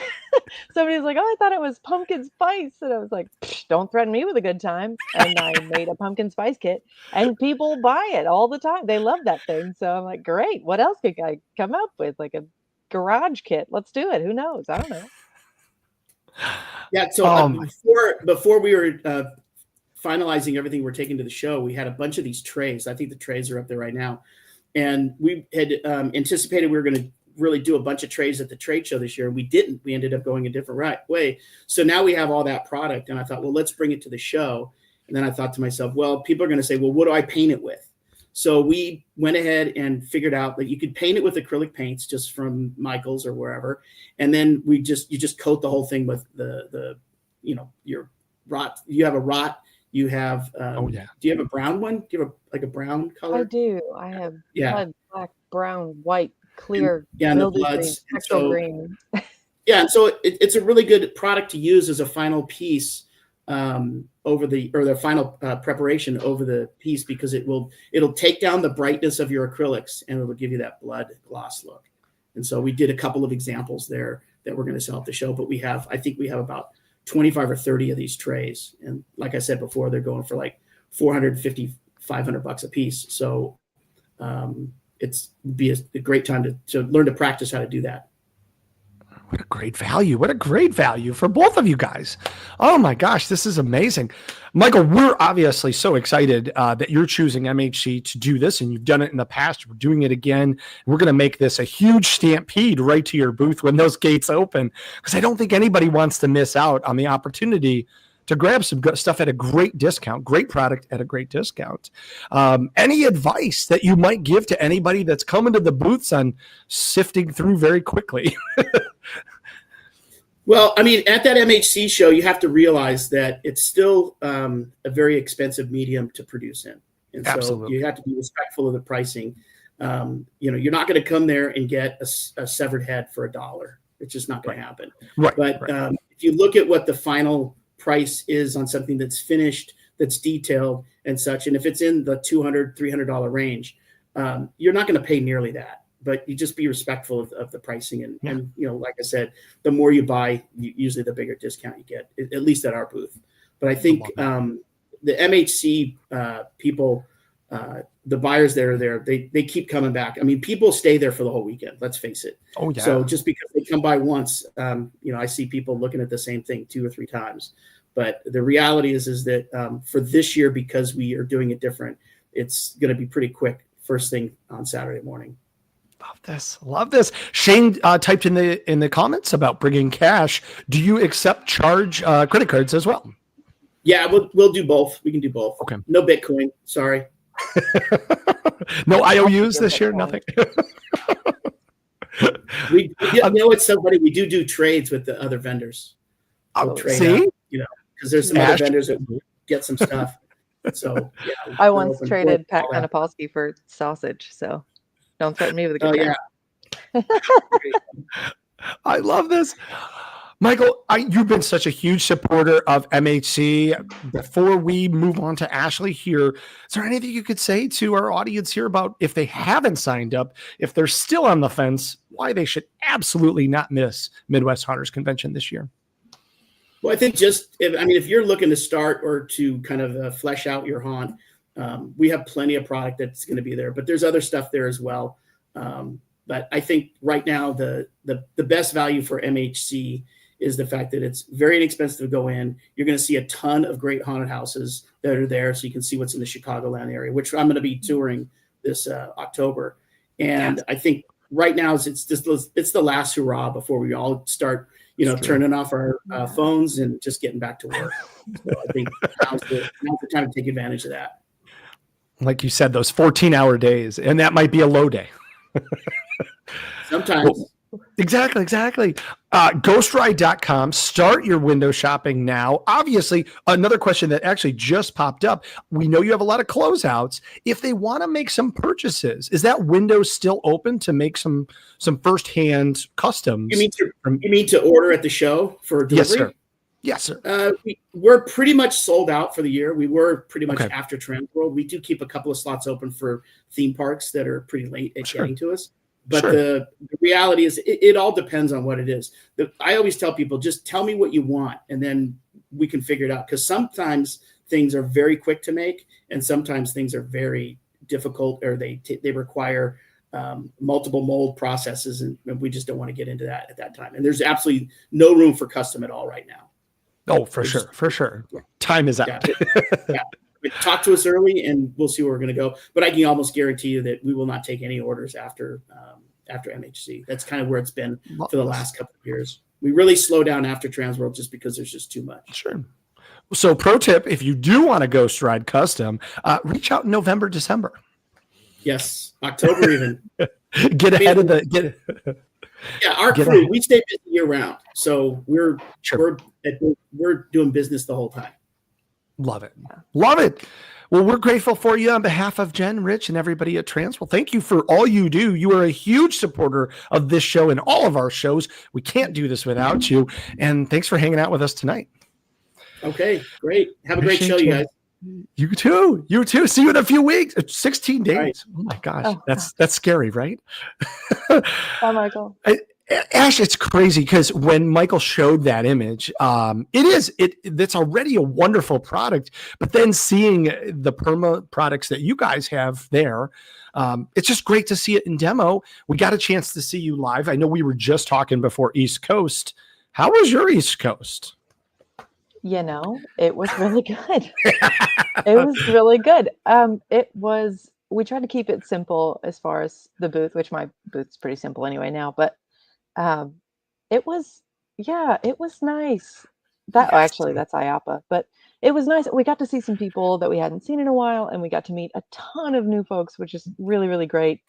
somebody was like, oh, I thought it was pumpkin spice. And I was like, don't threaten me with a good time. And I made a pumpkin spice kit, and people buy it all the time. They love that thing. So I'm like, great. What else could I come up with? Like a garage kit. Let's do it. Who knows? I don't know. Yeah. So before we were finalizing everything we're taking to the show, we had a bunch of these trays. I think the trays are up there right now. And we had anticipated we were going to really do a bunch of trays at the trade show this year. And we didn't. We ended up going a different way. So now we have all that product. And I thought, well, let's bring it to the show. And then I thought to myself, well, people are going to say, well, what do I paint it with? So we went ahead and figured out that you could paint it with acrylic paints just from Michael's or wherever. And then you just coat the whole thing with your rot. You have a rot. You have. Oh yeah. Do you have a brown one? Do you have like a brown color? I do. I have Yeah. blood, black, brown, white, clear, and the mildew green, bloods. And spectral so, green. yeah, and so it's a really good product to use as a final piece over the final preparation over the piece, because it'll take down the brightness of your acrylics and it'll give you that blood gloss look. And so we did a couple of examples there that we're going to sell at the show, but I think we have about 25 or 30 of these trays. And like I said before, they're going for like $450, $500 a piece. So it's be a great time to learn to practice how to do that. What a great value. What a great value for both of you guys. Oh my gosh, this is amazing. Michael, we're obviously so excited that you're choosing MHC to do this, and you've done it in the past. We're doing it again. We're going to make this a huge stampede right to your booth when those gates open, because I don't think anybody wants to miss out on the opportunity to grab some good stuff at a great discount, great product at a great discount. Any advice that you might give to anybody that's coming to the booths on sifting through very quickly? Well, I mean, at that MHC show, you have to realize that it's still a very expensive medium to produce in. And so Absolutely. you have to be respectful of the pricing. You're not going to come there and get a severed head for $1. It's just not going to happen. Right. But if you look at what the final price is on something that's finished, that's detailed and such, and if it's in the $200, $300 range, you're not going to pay nearly that. But you just be respectful of the pricing. And, like I said, the more you buy, usually the bigger discount you get, at least at our booth. But I think the MHC people, the buyers that are there, they keep coming back. I mean, people stay there for the whole weekend. Let's face it. Oh, yeah. So just because they come by once, I see people looking at the same thing 2 or 3 times. But the reality is that for this year, because we are doing it different, it's going to be pretty quick first thing on Saturday morning. Love this. Shane typed in the comments about bringing cash. Do you accept charge credit cards as well? Yeah, we'll do both. We can do both. Okay. No Bitcoin. Sorry. No IOUs this year. Nothing. It's so funny. We do trades with the other vendors. We'll trade see, out, because there's some other vendors that get some stuff. So yeah, I once traded Pat Kanapolsky for sausage, so don't threaten me with a good yeah. I love this. Michael, you've been such a huge supporter of MHC. Before we move on to Ashley here, is there anything you could say to our audience here about if they haven't signed up, if they're still on the fence, why they should absolutely not miss Midwest Hunters Convention this year? Well, I think if you're looking to start or to kind of flesh out your haunt, we have plenty of product that's going to be there, but there's other stuff there as well. But I think right now the best value for MHC is the fact that it's very inexpensive to go in. You're going to see a ton of great haunted houses that are there, so you can see what's in the Chicagoland area, which I'm going to be touring this October. And I think right now it's the last hurrah before we all start, turning off our phones and just getting back to work. So I think now's the time to take advantage of that. Like you said, those 14-hour days, and that might be a low day. Sometimes. Well, exactly. Ghostride.com. Start your window shopping now. Obviously, another question that actually just popped up. We know you have a lot of closeouts. If they want to make some purchases, is that window still open to make some firsthand customs? You mean to order at the show for delivery? Yes, sir. We're pretty much sold out for the year. We were pretty much after TransWorld. We do keep a couple of slots open for theme parks that are pretty late at getting to us. But the reality is it all depends on what it is. I always tell people, just tell me what you want, and then we can figure it out. Because sometimes things are very quick to make, and sometimes things are very difficult, or they require multiple mold processes, and we just don't want to get into that at that time. And there's absolutely no room for custom at all right now. Oh, for sure. Yeah. Time is out. Yeah. Talk to us early, and we'll see where we're going to go. But I can almost guarantee you that we will not take any orders after MHC. That's kind of where it's been for the last couple of years. We really slow down after TransWorld just because there's just too much. Sure. So pro tip, if you do want to Ghost Ride custom, reach out in November, December. Yes, October even. Get ahead of our crew, we stay busy year round. So we're doing business the whole time. Love it. Love it. Well, we're grateful for you on behalf of Jen, Rich, and everybody at TransWorld. Thank you for all you do. You are a huge supporter of this show and all of our shows. We can't do this without you. And thanks for hanging out with us tonight. Okay, great. Have a great show, you guys. You too. You too. See you in a few weeks. 16 days. Right. Oh my gosh. That's scary, right? Bye, Michael. Ash, it's crazy because when Michael showed that image, that's already a wonderful product. But then seeing the perma products that you guys have there, it's just great to see it in demo. We got a chance to see you live. I know we were just talking before East Coast. How was your East Coast? It was really good. It was really good. We tried to keep it simple as far as the booth, which my booth's pretty simple anyway now, but it was nice. That's IAPA, but it was nice. We got to see some people that we hadn't seen in a while, and we got to meet a ton of new folks, which is really, really great.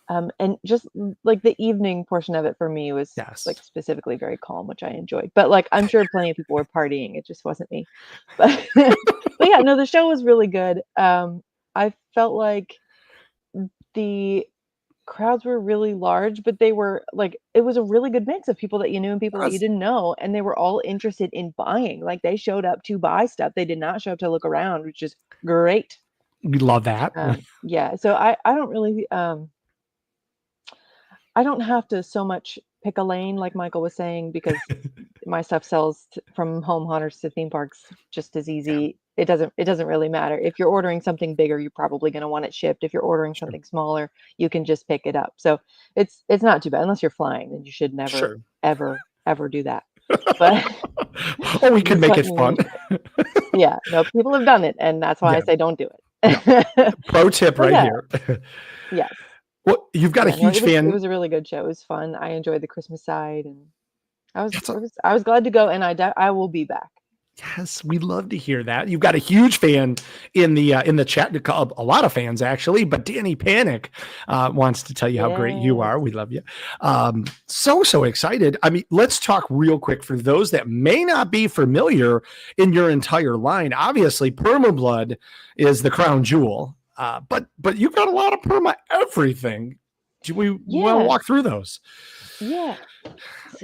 And just like the evening portion of it for me was like specifically very calm, which I enjoyed. But like I'm sure plenty of people were partying. It just wasn't me. But, but yeah, no, the show was really good. I felt like the crowds were really large, but they were like, it was a really good mix of people that you knew and people that you didn't know, and they were all interested in buying. Like they showed up to buy stuff. They did not show up to look around, which is great. We love that. So I don't really I don't have to so much pick a lane like Michael was saying, because my stuff sells from home hunters to theme parks just as easy. It doesn't really matter. If you're ordering something bigger, you're probably going to want it shipped. If you're ordering something smaller, you can just pick it up. So it's not too bad unless you're flying, then you should never ever do that. But we could make it fun. Yeah, no, people have done it, and that's why I say don't do it. Pro tip right here. Yes. Well, you've got a huge fan. It was a really good show. It was fun. I enjoyed the Christmas side, and I was glad to go, and I will be back. Yes, we love to hear that. You've got a huge fan in the chat. A lot of fans actually, but Danny Panic wants to tell you how great you are. We love you. So excited. I mean, let's talk real quick for those that may not be familiar in your entire line. Obviously, Permablood is the crown jewel. But you've got a lot of perma everything. Do we want to walk through those? Yeah.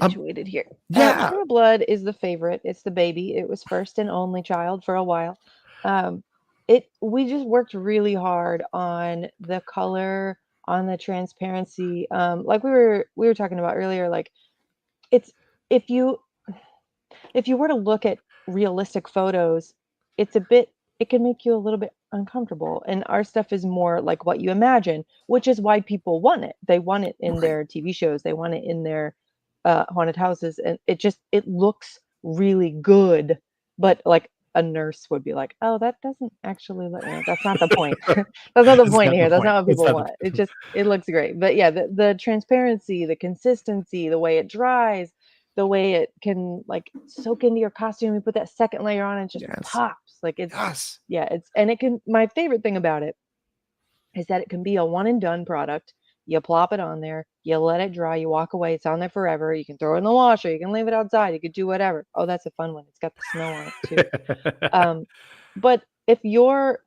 Situated here. Permablood is the favorite. It's the baby. It was first and only child for a while. We just worked really hard on the color, on the transparency. Like we were talking about earlier, like it's if you were to look at realistic photos, it can make you a little bit uncomfortable, and our stuff is more like what you imagine, which is why people want it. They want it in their TV shows, they want it in their haunted houses, and it looks really good. But like a nurse would be like, oh, that doesn't actually look, that's not the point. That's not the point here. That's not what people want. It looks great. But yeah, the transparency, the consistency, the way it dries, the way it can like soak into your costume, you put that second layer on, and it just pops. Like my favorite thing about it is that it can be a one and done product. You plop it on there, you let it dry, you walk away, it's on there forever. You can throw it in the washer, you can leave it outside, you could do whatever. Oh, that's a fun one. It's got the snow on it too. But if you're,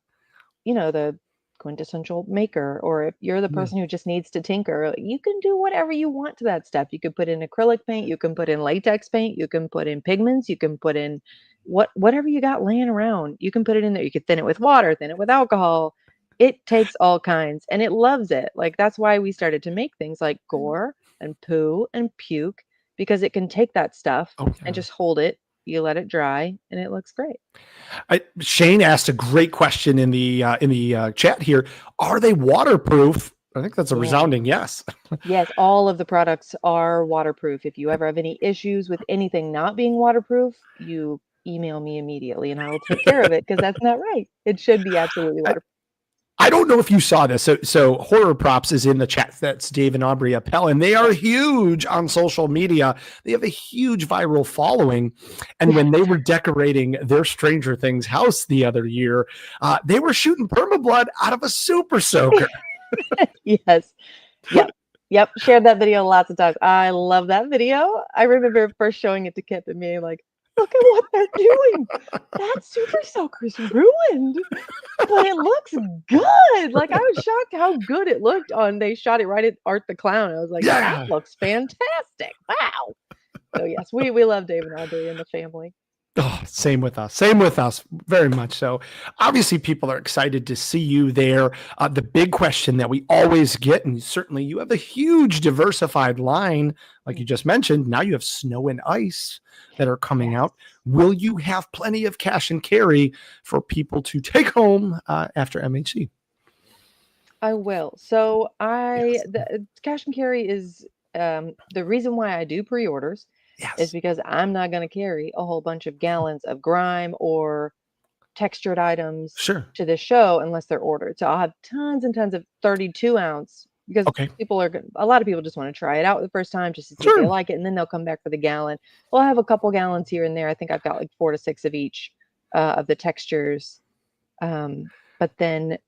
the quintessential maker, or if you're the person who just needs to tinker, you can do whatever you want to that stuff. You could put in acrylic paint, you can put in latex paint, you can put in pigments, you can put in whatever you got laying around, you can put it in there. You could thin it with water, thin it with alcohol. It takes all kinds, and it loves it. Like that's why we started to make things like gore and poo and puke, because it can take that stuff and just hold it. You let it dry, and it looks great. Shane asked a great question in the chat here. Are they waterproof? I think that's a resounding yes. Yes, all of the products are waterproof. If you ever have any issues with anything not being waterproof, you email me immediately, and I will take care of it, because that's not right. It should be absolutely waterproof. I don't know if you saw this. So Horror Props is in the chat. That's Dave and Aubrey Appel, and they are huge on social media. They have a huge viral following. And when they were decorating their Stranger Things house the other year, they were shooting Permablood out of a super soaker. Yes. Yep. Shared that video lots of times. I love that video. I remember first showing it to Kip and being like, Look at what they're doing. That Super Soaker's ruined, but it looks good. Like, I was shocked how good it looked they shot it right at Art the Clown. I was like, Yeah. that looks fantastic. Wow. So yes, we love Dave and Audrey and the family. Oh, same with us. Same with us. Very much so. Obviously, people are excited to see you there. The big question that we always get, and certainly you have a huge diversified line, like you just mentioned. Now you have snow and ice that are coming out. Will you have plenty of cash and carry for people to take home after MHC? I will. So the cash and carry is the reason why I do pre-orders. Yes. Is because I'm not going to carry a whole bunch of gallons of grime or textured items to this show unless they're ordered. So I'll have tons and tons of 32 ounce because a lot of people just want to try it out the first time just to see if they like it, and then they'll come back for the gallon. We'll have a couple gallons here and there. I think I've got like 4 to 6 of each of the textures. But then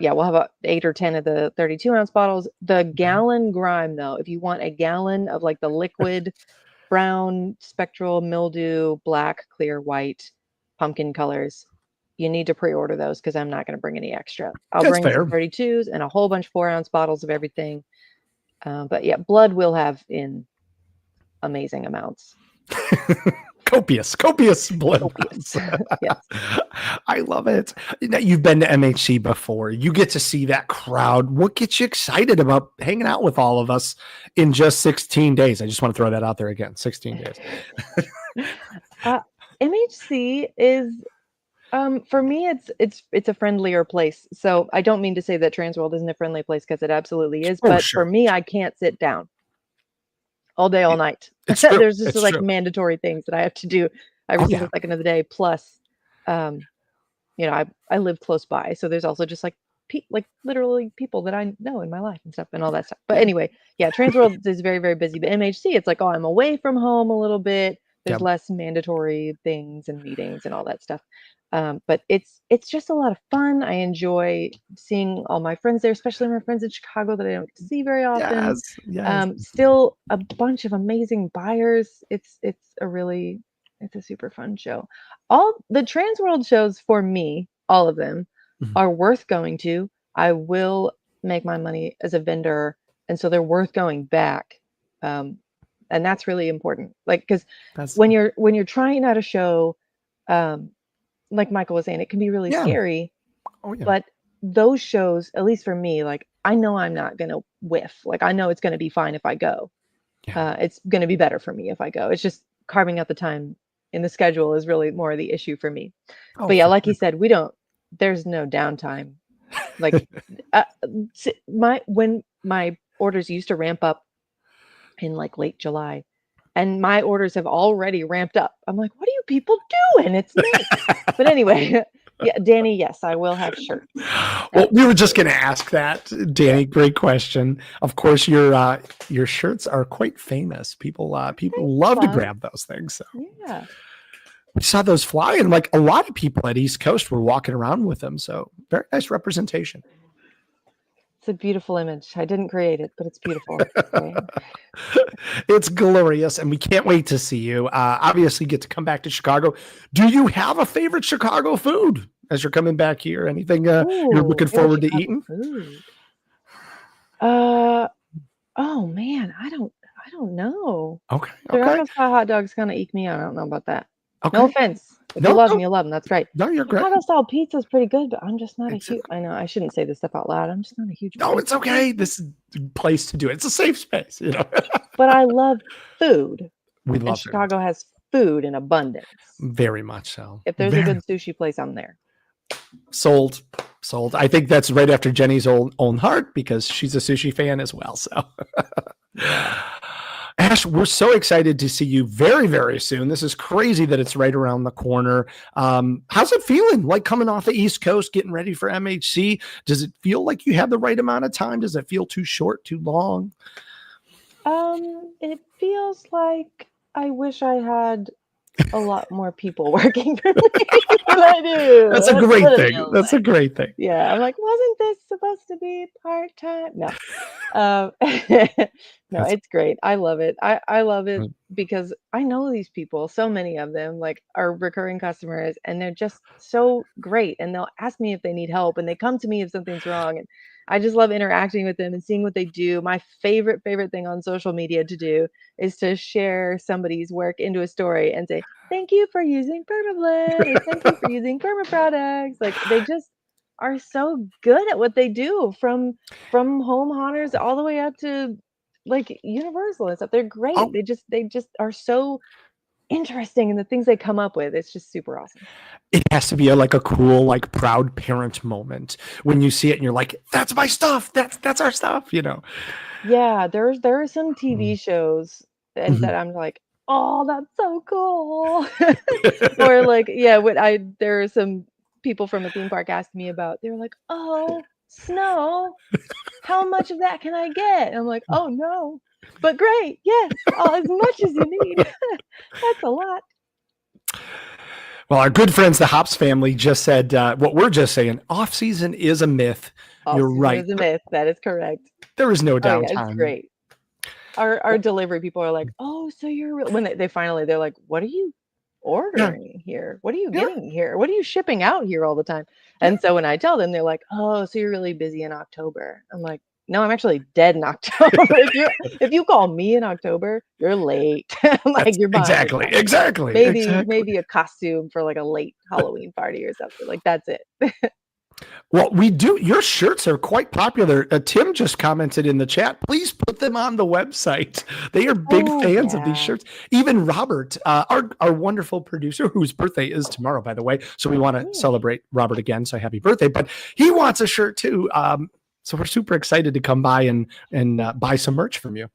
we'll have 8 or 10 of the 32 ounce bottles. The gallon grime, though, if you want a gallon of like the liquid brown, spectral, mildew, black, clear, white, pumpkin colors, you need to pre-order those because I'm not going to bring any extra. I'll bring some 32s and a whole bunch of 4 ounce bottles of everything. But yeah, blood will have in amazing amounts. Copious blood. Yes. I love it. Now, you've been to MHC before. You get to see that crowd. What gets you excited about hanging out with all of us in just 16 days? I just want to throw that out there again. 16 days. MHC is for me it's a friendlier place. So I don't mean to say that TransWorld isn't a friendly place because it absolutely is, but for me, I can't sit down all day, all night. There's just like mandatory things that I have to do every single second of the day. Plus, I live close by, so there's also just like literally people that I know in my life and stuff and all that stuff. But anyway, TransWorld is very, very busy. But MHC, it's like, I'm away from home a little bit. There's less mandatory things and meetings and all that stuff. But it's just a lot of fun. I enjoy seeing all my friends there, especially my friends in Chicago that I don't see very often. Yes. Still a bunch of amazing buyers. It's a super fun show. All the TransWorld shows for me, all of them are worth going to. I will make my money as a vendor, and so they're worth going back. And that's really important. Like, because when you're trying out a show, like Michael was saying, it can be really scary. But those shows, at least for me, like, I know I'm not going to whiff. Like, I know it's going to be fine if I go. It's going to be better for me if I go. It's just carving out the time in the schedule is really more the issue for me. But yeah, like he said, there's no downtime. Like when my orders used to ramp up in like late July, and my orders have already ramped up. I'm like, what are you people doing? It's May. But anyway, Danny, yes, I will have shirts. Well, we were just going to ask that, Danny. Great question. Of course, your shirts are quite famous. People love to grab those things. So. Yeah. We saw those fly, and like a lot of people at East Coast were walking around with them. So very nice representation. It's a beautiful image. I didn't create it, but it's beautiful. It's glorious, and we can't wait to see you. Obviously, get to come back to Chicago. Do you have a favorite Chicago food as you're coming back here? Anything you're looking forward to eating? Food. Oh man, I don't know. Okay. Chicago style hot dogs kind of eke me out. I don't know about that. Okay. No offense. If you love them, you love them. That's great. No, you're great. Chicago style pizza is pretty good, but I'm just not a huge. I know I shouldn't say this stuff out loud. I'm just not a huge. No, it's okay. This is the place to do it. It's a safe space, But I love food. We love Chicago has food in abundance. Very much so. If there's a good sushi place, I'm there. Sold. I think that's right after Jenny's own heart because she's a sushi fan as well. So. Ash, we're so excited to see you very, very soon. This is crazy that it's right around the corner. How's it feeling? Like coming off the East Coast, getting ready for MHC? Does it feel like you have the right amount of time? Does it feel too short, too long? It feels like I wish I had a lot more people working for me than I do. That's a great thing. That's a great thing. Yeah, I'm like, wasn't this supposed to be part-time? No. No, it's great. I love it. I love it because I know these people, so many of them like are recurring customers, and they're just so great, and they'll ask me if they need help, and they come to me if something's wrong, and I just love interacting with them and seeing what they do. My favorite thing on social media to do is to share somebody's work into a story and say, thank you for using Permablend, or thank you for using Perma products. Like, they just are so good at what they do, from home haunters all the way up to like Universal and stuff. They're great. Oh. They just are so interesting, and the things they come up with, it's just super awesome. It has to be like a cool, like proud parent moment when you see it and you're like, that's my stuff. That's our stuff, you know? Yeah, there are some TV shows and that I'm like, oh, that's so cool. Or like, yeah, there are some people from a theme park asked me about, they were like, oh, snow, how much of that can I get? And I'm like, oh no, but great, yes, as much as you need. That's a lot. Well, our good friends, the Hops family, just said what we're just saying. Off season is a myth. You're right. Is a myth. That is correct. There is no downtime. Yeah, it's great. Our delivery people are like, oh, so you're when they finally, they're like, what are you ordering here? What are you getting here? What are you shipping out here all the time? And so when I tell them, they're like, oh, so you're really busy in October. I'm like, no, I'm actually dead in October. if you call me in October, you're late. Like, you're behind. Exactly. Maybe a costume for like a late Halloween party or something. Like, that's it. Well, we do. Your shirts are quite popular. Tim just commented in the chat. Please put them on the website. They are big fans of these shirts. Even Robert, our wonderful producer, whose birthday is tomorrow, by the way. So we want to celebrate Robert again. So happy birthday! But he wants a shirt too. So we're super excited to come by and buy some merch from you.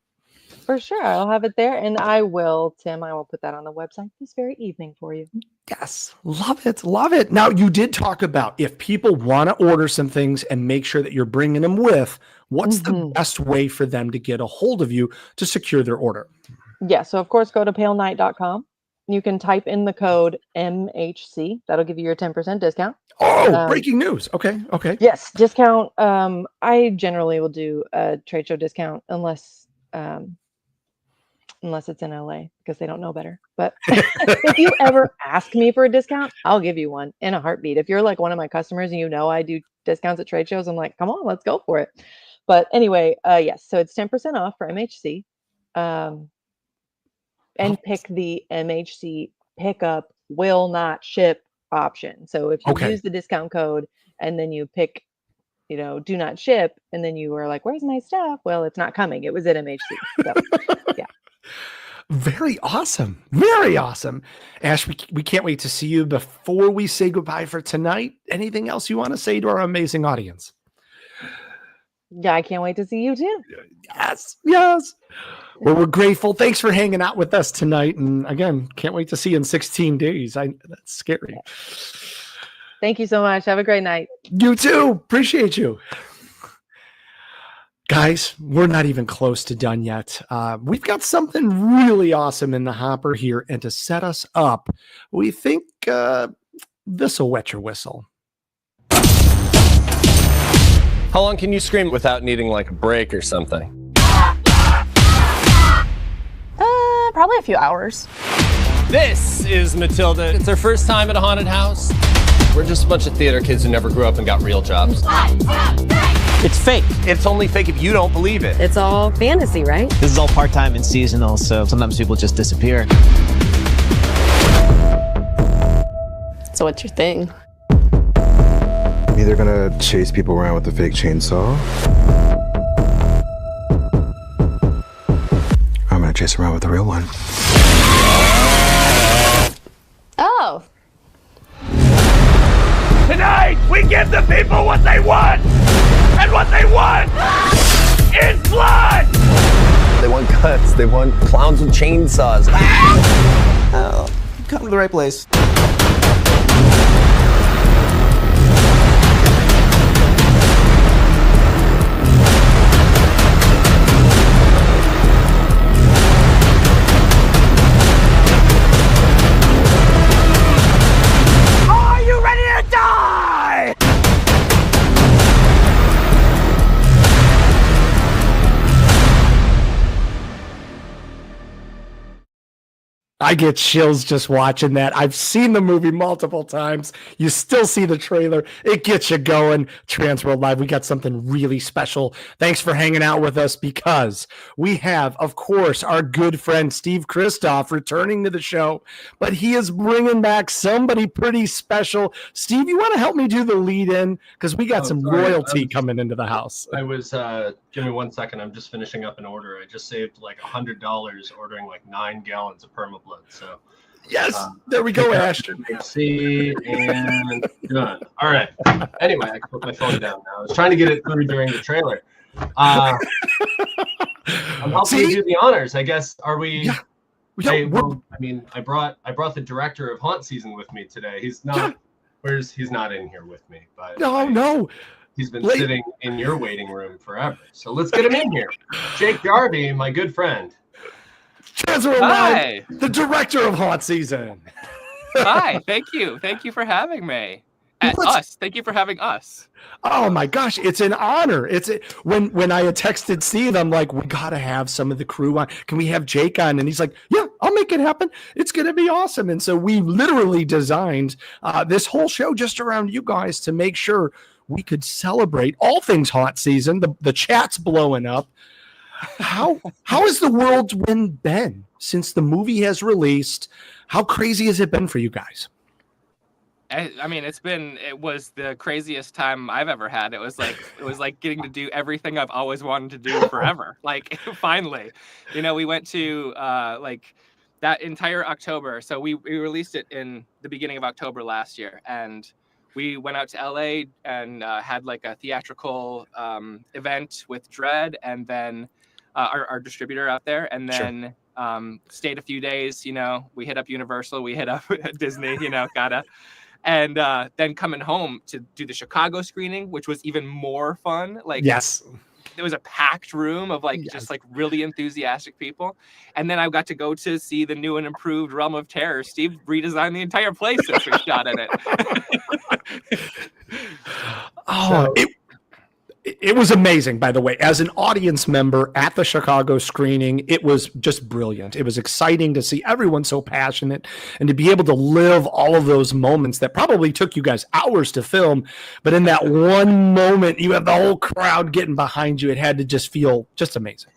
For sure. I'll have it there. And I will, Tim, I will put that on the website this very evening for you. Yes. Love it. Love it. Now, you did talk about if people want to order some things and make sure that you're bringing them with, what's the best way for them to get a hold of you to secure their order? Yeah. So, of course, go to palenight.com. You can type in the code MHC. That'll give you your 10% discount. Oh, breaking news. Okay. Yes. Discount. I generally will do a trade show discount unless it's in LA, because they don't know better. But if you ever ask me for a discount, I'll give you one in a heartbeat. If you're like one of my customers and you know I do discounts at trade shows, I'm like, come on, let's go for it. But anyway, yes, so it's 10% off for MHC. And pick the MHC pickup will not ship option. So if you use the discount code and then you pick, do not ship, and then you were like, where's my stuff? Well, it's not coming. It was at MHC. So, yeah. Very awesome. Very awesome. Ash, we can't wait to see you. Before we say goodbye for tonight, anything else you want to say to our amazing audience? Yeah, I can't wait to see you too. Yes. Well, we're grateful. Thanks for hanging out with us tonight. And again, can't wait to see you in 16 days. That's scary. Thank you so much. Have a great night. You too. Appreciate you. Guys, we're not even close to done yet. We've got something really awesome in the hopper here. And to set us up, we think this will wet your whistle. How long can you scream without needing like a break or something? Probably a few hours. This is Matilda. It's her first time at a haunted house. We're just a bunch of theater kids who never grew up and got real jobs. 1, 2, 3. It's fake. It's only fake if you don't believe it. It's all fantasy, right? This is all part-time and seasonal, so sometimes people just disappear. So what's your thing? I'm either gonna chase people around with a fake chainsaw, or I'm gonna chase around with a real one. Oh. Tonight, we give the people what they want! And what they want is blood! They want guts. They want clowns with chainsaws. Oh, you come to the right place. I get chills just watching that. I've seen the movie multiple times. You still see the trailer. It gets you going. TransWorld Live, we got something really special. Thanks for hanging out with us because we have, of course, our good friend Steve Kristof returning to the show, but he is bringing back somebody pretty special. Steve, you want to help me do the lead in? Because we got some royalty coming into the house. I was, give me 1 second. I'm just finishing up an order. I just saved like $100 ordering like 9 gallons of permablood. So yes, there we go, Ashton. See, and done. All right. Anyway, I can put my phone down now. I was trying to get it through during the trailer. I'm helping you do the honors. I guess. Are we? Yeah. I brought the director of Haunt Season with me today. He's not. He's not in here with me, but no. He's been sitting in your waiting room forever. So let's get him in here. Jake Jarvi, my good friend. TransWorld Live, the director of Haunt Season. Hi, thank you. Thank you for having me. Thank you for having us. Oh my gosh, it's an honor. When I had texted Steve, I'm like, we gotta have some of the crew on. Can we have Jake on? And he's like, yeah, I'll make it happen. It's gonna be awesome. And so we literally designed this whole show just around you guys to make sure we could celebrate all things Haunt Season. The chat's blowing up. How has the whirlwind been since the movie has released? How crazy has it been for you guys? I mean, it was the craziest time I've ever had. It was like getting to do everything I've always wanted to do forever. Like finally, we went to like that entire October. So we released it in the beginning of October last year, and we went out to LA and had like a theatrical event with Dread, and then our distributor out there, and then stayed a few days. We hit up Universal, we hit up Disney, and then coming home to do the Chicago screening, which was even more fun. Like, yes, there was a packed room of just like really enthusiastic people, and then I got to go to see the new and improved Realm of Terror. Steve redesigned the entire place since we shot in it. It was amazing, by the way. As an audience member at the Chicago screening, it was just brilliant. It was exciting to see everyone so passionate and to be able to live all of those moments that probably took you guys hours to film. But in that one moment, you have the whole crowd getting behind you. It had to just feel just amazing.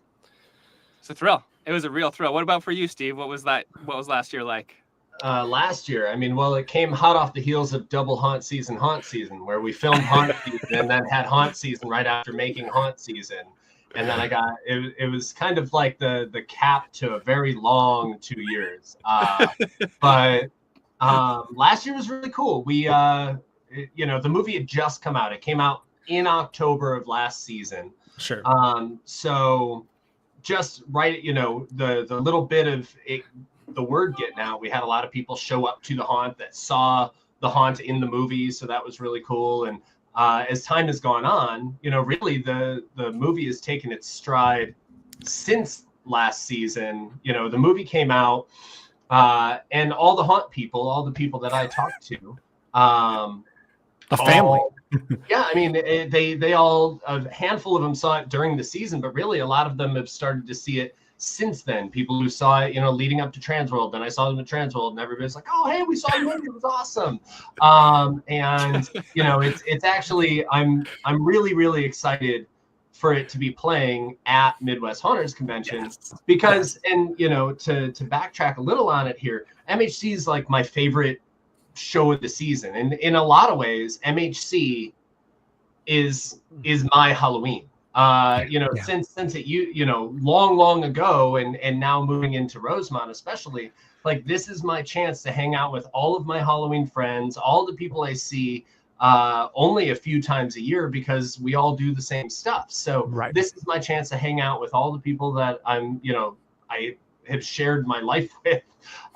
It's a thrill. It was a real thrill. What about for you, Steve? What was last year like? Last year, it came hot off the heels of double Haunt Season, where we filmed Haunt Season and then had Haunt Season right after making Haunt Season. And then it was kind of like the cap to a very long 2 years. But last year was really cool. We, the movie had just come out. It came out in October of last season. Sure. So just right, the little bit of it, the word getting out, we had a lot of people show up to the haunt that saw the haunt in the movie, so that was really cool. And as time has gone on, really the movie has taken its stride since last season. The movie came out, and all the haunt people, all the people that I talked to, a family. They all, a handful of them saw it during the season, but really a lot of them have started to see it since then. People who saw it, Leading up to TransWorld, then I saw them at TransWorld, and everybody's like, "Oh, hey, we saw the movie; it was awesome." It's actually, I'm really, really excited for it to be playing at Midwest Haunters Convention because, and to backtrack a little on it here, MHC is like my favorite show of the season, and in a lot of ways, MHC is my Halloween. Since it long ago and now moving into Rosemont especially, like this is my chance to hang out with all of my Halloween friends, all the people I see only a few times a year because we all do the same stuff. So this is my chance to hang out with all the people that I have shared my life with,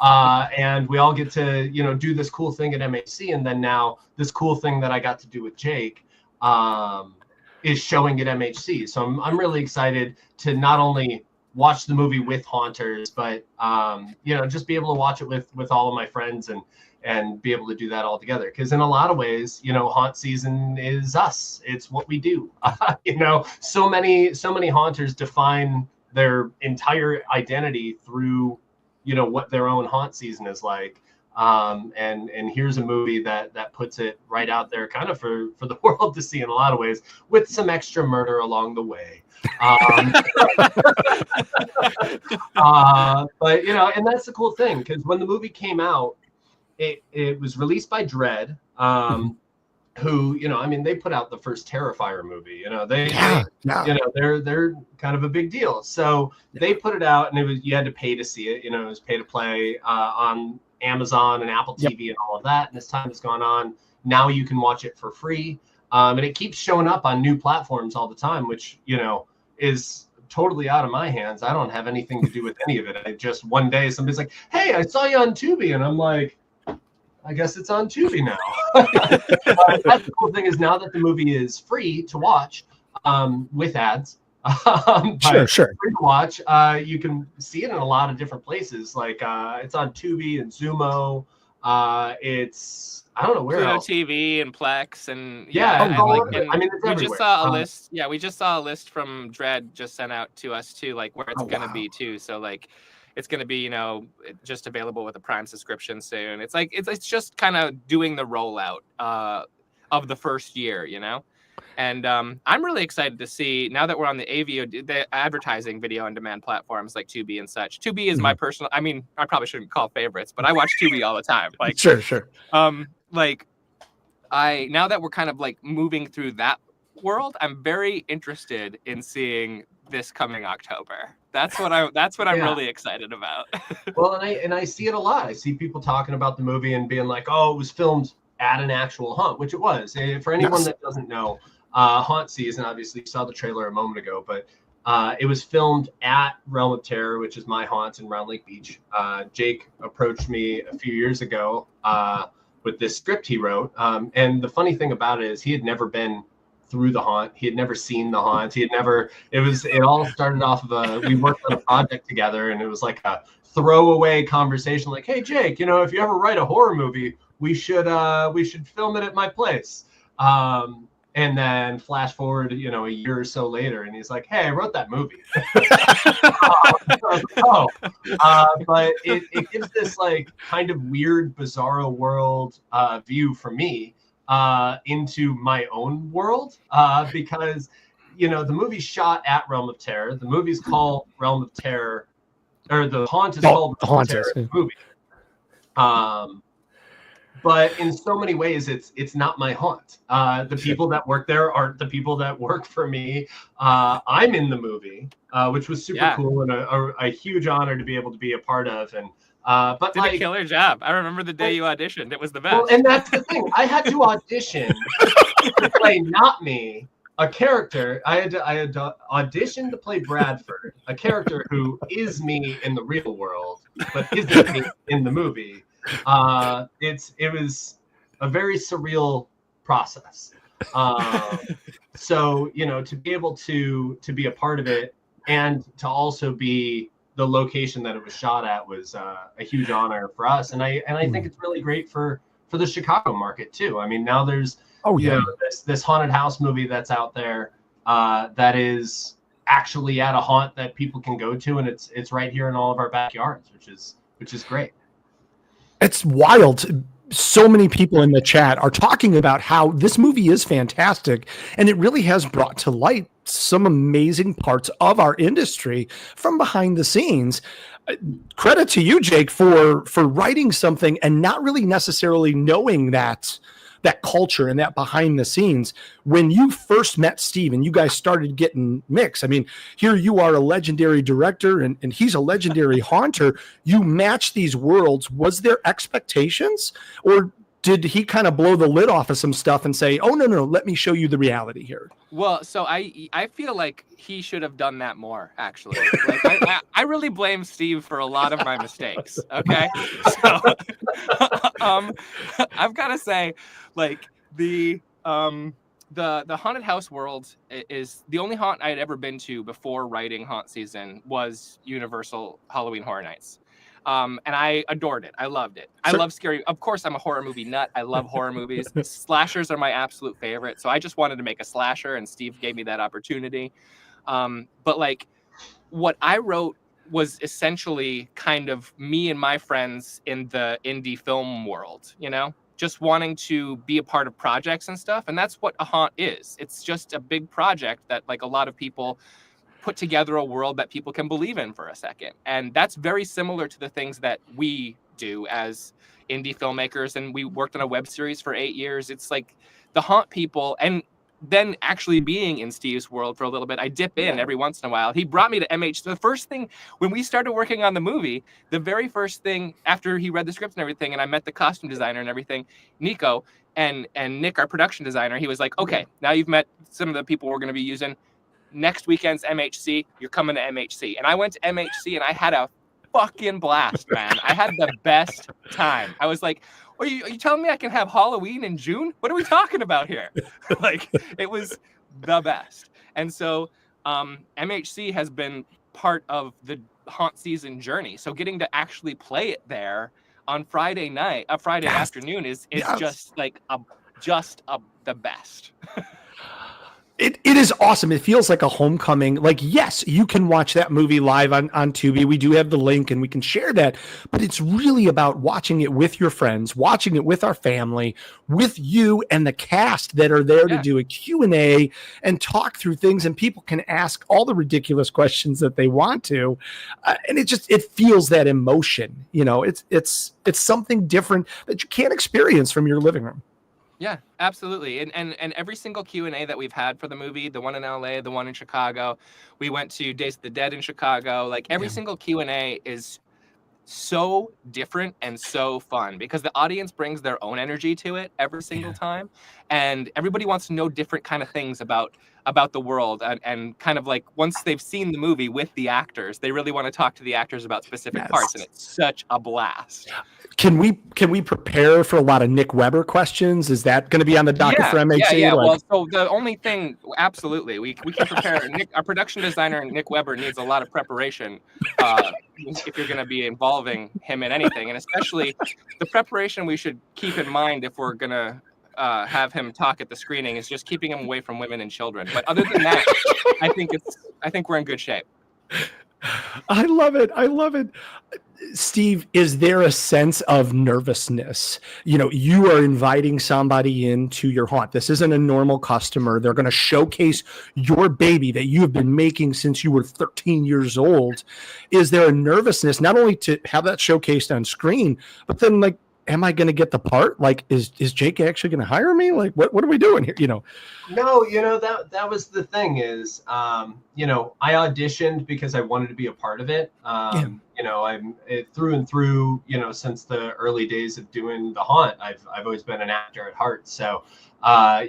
and we all get to do this cool thing at MHC, and then now this cool thing that I got to do with Jake is showing at MHC. So I'm really excited to not only watch the movie with haunters, but just be able to watch it with all of my friends and be able to do that all together. Because in a lot of ways, Haunt Season is us. It's what we do. So many haunters define their entire identity through what their own haunt season is like. And here's a movie that puts it right out there kind of for the world to see in a lot of ways, with some extra murder along the way. But and that's the cool thing, because when the movie came out, it was released by Dread, who they put out the first Terrifier movie. They're kind of a big deal. So they put it out, and you had to pay to see it. It was pay to play on Amazon and Apple TV and all of that. And as time has gone on, now you can watch it for free, and it keeps showing up on new platforms all the time, which is totally out of my hands. I don't have anything to do with any of it. I just, one day somebody's like, "Hey, I saw you on Tubi," and I'm like, I guess it's on Tubi now. That's the cool thing, is now that the movie is free to watch, with ads, sure, free to watch, you can see it in a lot of different places. Like it's on Tubi and Zumo. It's, I don't know where Pluto else. TV and Plex and it's we everywhere. just saw a list. Yeah, we just saw a list from Dread just sent out to us too, like where it's gonna be too. So like, it's going to be, just available with a Prime subscription soon. It's like, it's just kind of doing the rollout of the first year, And I'm really excited to see, now that we're on the AVO, the advertising video on demand platforms like Tubi and such. Tubi is my personal, I probably shouldn't call favorites, but I watch Tubi all the time. Like, sure. Now that we're kind of like moving through that world, I'm very interested in seeing this coming October. That's what I'm really excited about. Well, and I see it a lot. I see people talking about the movie and being like, "Oh, it was filmed at an actual haunt," which it was. For anyone that doesn't know, haunt season, obviously you saw the trailer a moment ago, but it was filmed at Realm of Terror, which is my haunt in Round Lake Beach. Jake approached me a few years ago with this script he wrote, and the funny thing about it is he had never been through the haunt. He had never seen the haunt. It all started off of we worked on a project together, and it was like a throwaway conversation, like, "Hey Jake, if you ever write a horror movie, we should film it at my place." And then flash forward, a year or so later, and he's like, "Hey, I wrote that movie." But it gives this like kind of weird, bizarro world view for me into my own world, because the movie's shot at Realm of Terror. The movie's called Realm of Terror, or the haunt is called Realm of Terror in the movie. But in so many ways, it's not my haunt. The people that work there aren't the people that work for me. I'm in the movie, which was super cool and a huge honor to be able to be a part of. And but did a killer job. I remember the day you auditioned; it was the best. Well, and that's the thing. I had to audition to play not me, a character. I had to audition to play Bradford, a character who is me in the real world, but isn't me in the movie. It was a very surreal process. So to be able to be a part of it, and to also be the location that it was shot at, was a huge honor for us. And I think it's really great for the Chicago market too. Now there's this haunted house movie that's out there that is actually at a haunt that people can go to, and it's right here in all of our backyards, which is great. It's wild. So many people in the chat are talking about how this movie is fantastic, and it really has brought to light some amazing parts of our industry from behind the scenes. Credit to you, Jake, for writing something and not really necessarily knowing that culture and that behind the scenes. When you first met Steve and you guys started getting mixed, here you are, a legendary director and he's a legendary haunter. You match these worlds. Was there expectations, or did he kind of blow the lid off of some stuff and say, "Oh, no, let me show you the reality here"? Well, so I feel like he should have done that more, actually. Like I really blame Steve for a lot of my mistakes. Okay, so I've got to say, like the haunted house world is the only haunt I had ever been to before writing haunt season was Universal Halloween Horror Nights. And I adored it. I loved it. I love scary. Of course, I'm a horror movie nut. I love horror movies. Slashers are my absolute favorite. So I just wanted to make a slasher, and Steve gave me that opportunity. But like what I wrote was essentially kind of me and my friends in the indie film world, you know, just wanting to be a part of projects and stuff. And that's what a haunt is. It's just a big project that like a lot of people put together a world that people can believe in for a second. And that's very similar to the things that we do as indie filmmakers. And we worked on a web series for 8 years. It's like the haunt people, and then actually being in Steve's world for a little bit, I dip in every once in a while. He brought me to MH. The first thing when we started working on the movie, the very first thing after he read the script and everything, and I met the costume designer and everything, Nico and Nick, our production designer, he was like, okay, now you've met some of the people we're going to be using. Next weekend's MHC, you're coming to MHC. And I went to MHC and I had a fucking blast, man. I had the best time. I was like, are you telling me I can have Halloween in June? What are we talking about here? Like, it was the best. And so MHC has been part of the haunt season journey. So getting to actually play it there on Friday night, Friday afternoon is just like the best. It is awesome. It feels like a homecoming. Like, yes, you can watch that movie live on Tubi. We do have the link and we can share that. But it's really about watching it with your friends, watching it with our family, with you and the cast that are there to do a Q&A and talk through things. And people can ask all the ridiculous questions that they want to. And it feels that emotion. You know, it's something different that you can't experience from your living room. Yeah, absolutely. And every single Q&A that we've had for the movie, the one in LA, the one in Chicago, we went to Days of the Dead in Chicago, like every single Q&A is so different and so fun because the audience brings their own energy to it every single time. And everybody wants to know different kind of things about the world. And kind of like once they've seen the movie with the actors, they really want to talk to the actors about specific parts. And it's such a blast. Can we prepare for a lot of Nick Weber questions? Is that going to be on the docket for MHC? Yeah. Well, so the only thing, absolutely, we can prepare. Nick, our production designer, Nick Weber, needs a lot of preparation if you're going to be involving him in anything, and especially the preparation we should keep in mind if we're going to have him talk at the screening is just keeping him away from women and children. But other than that, I think we're in good shape. I love it. Steve, is there a sense of nervousness? You know, you are inviting somebody into your haunt. This isn't a normal customer. They're going to showcase your baby that you have been making since you were 13 years old. Is there a nervousness not only to have that showcased on screen, but then like, am I going to get the part? Like, is Jake actually going to hire me? Like, what are we doing here? You know? No, you know, that was the thing is, you know, I auditioned because I wanted to be a part of it. You know, I'm through and through, you know, since the early days of doing the haunt, I've always been an actor at heart. So,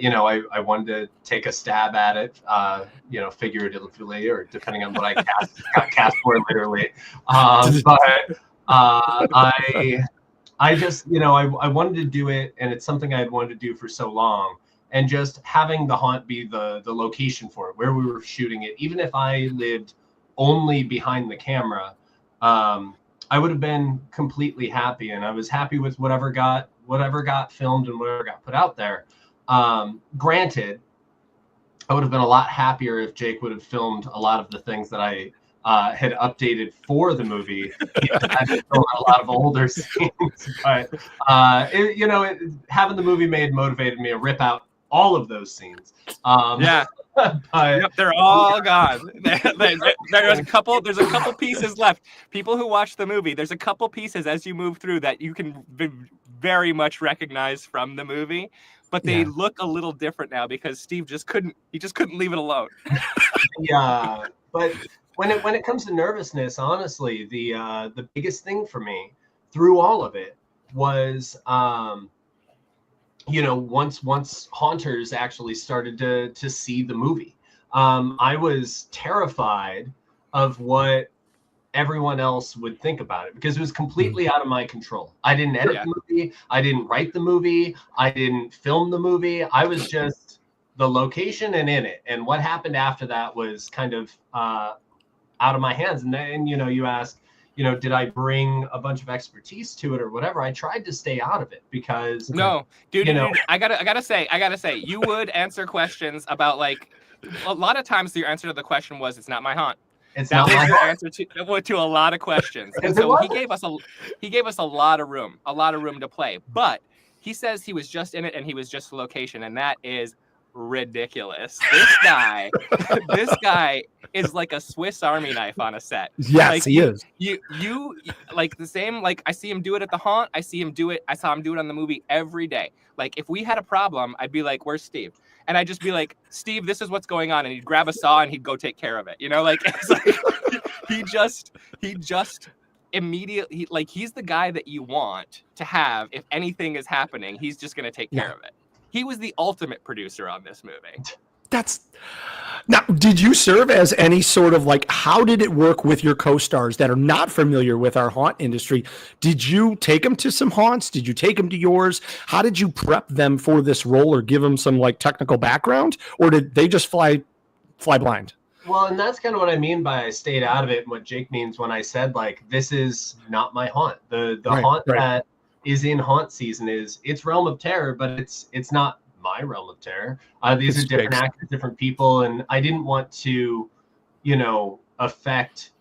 you know, I wanted to take a stab at it, you know, figuratively, or depending on what I got cast for literally. But I just, you know, I wanted to do it, and it's something I had wanted to do for so long. And just having the haunt be the location for it, where we were shooting it, even if I lived only behind the camera, I would have been completely happy. And I was happy with whatever got filmed and whatever got put out there. Granted, I would have been a lot happier if Jake would have filmed a lot of the things that I had updated for the movie. I had filmed a lot of older scenes, but you know, having the movie made motivated me to rip out all of those scenes. But, they're all gone. There's a couple pieces left. People who watch the movie, there's a couple pieces as you move through that you can very much recognize from the movie, but they look a little different now because Steve just couldn't leave it alone. Yeah, but when it comes to nervousness, honestly, the biggest thing for me through all of it was, you know, once haunters actually started to see the movie, I was terrified of what everyone else would think about it because it was completely out of my control. I didn't edit the movie. I didn't write the movie. I didn't film the movie. I was just the location and in it. And what happened after that was kind of out of my hands. And then, you know, you asked, you know, did I bring a bunch of expertise to it or whatever? I tried to stay out of it because no, dude, you know, I gotta say, you would answer questions about, like, a lot of times your answer to the question was, it's not my haunt. It's That not was my your haunt. answer to a lot of questions. And Yes, it so was. he gave us a lot of room to play. But he says he was just in it and he was just the location, and that is ridiculous. This guy is like a Swiss Army knife on a set. Yes, like he is. You like the same, like I see him do it at the haunt. I saw him do it on the movie every day. Like if we had a problem, I'd be like, "Where's Steve?" And I'd just be like, "Steve, this is what's going on." And he'd grab a saw and he'd go take care of it. You know, like it's like he just immediately, like he's the guy that you want to have if anything is happening. He's just going to take care of it. He was the ultimate producer on this movie. Now, did you serve as any sort of like, how did it work with your co-stars that are not familiar with our haunt industry? Did you take them to some haunts? Did you take them to yours? How did you prep them for this role or give them some like technical background, or did they just fly blind? Well, and that's kind of what I mean by I stayed out of it, and what Jake means when I said like this is not my haunt. The haunt that is in haunt season it's Realm of Terror, but it's not my Realm of Terror. These are different actors, different people, and I didn't want to, affect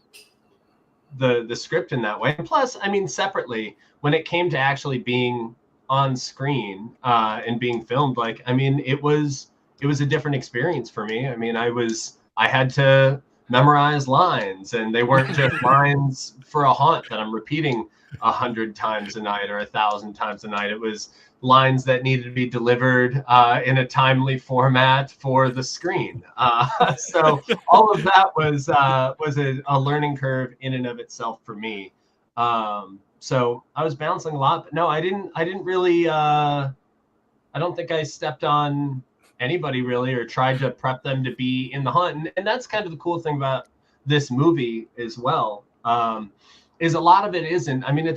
the script in that way. And plus, I mean, separately, when it came to actually being on screen and being filmed, like, I mean, it was a different experience for me. I mean, I had to memorize lines, and they weren't just lines for a haunt that I'm repeating 100 times a night or 1,000 times a night. It was lines that needed to be delivered in a timely format for the screen. So all of that was a learning curve in and of itself for me. So I was bouncing a lot, but no, I didn't really, I don't think I stepped on anybody really or tried to prep them to be in the haunt. And that's kind of the cool thing about this movie as well. Is a lot of it isn't. I mean,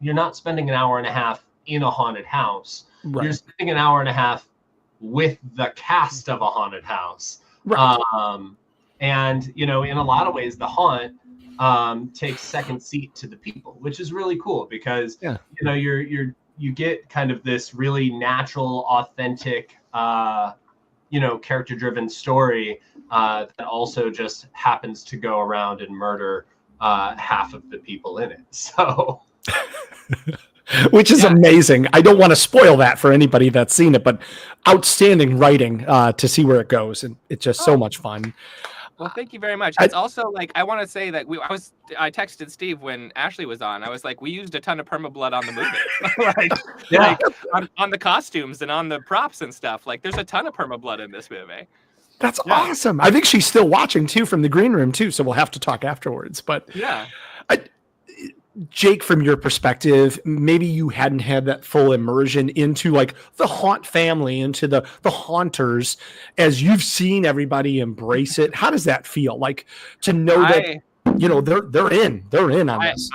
you're not spending an hour and a half in a haunted house. Right. You're spending an hour and a half with the cast of a haunted house. Right. And, in a lot of ways, the haunt takes second seat to the people, which is really cool because, you get kind of this really natural, authentic, character-driven story that also just happens to go around and murder half of the people in it. So, which is amazing. I don't want to spoil that for anybody that's seen it, but outstanding writing to see where it goes, and it's just so much fun. Well, thank you very much. It's also like I want to say that I texted Steve when Ashley was on. I was like, we used a ton of permablood on the movie, like on the costumes and on the props and stuff. Like, there's a ton of permablood in this movie. That's awesome. I think she's still watching too from the green room too, so we'll have to talk afterwards. But Jake, from your perspective, maybe you hadn't had that full immersion into like the haunt family, into the haunters, as you've seen everybody embrace it. How does that feel? Like to know that they're in on this.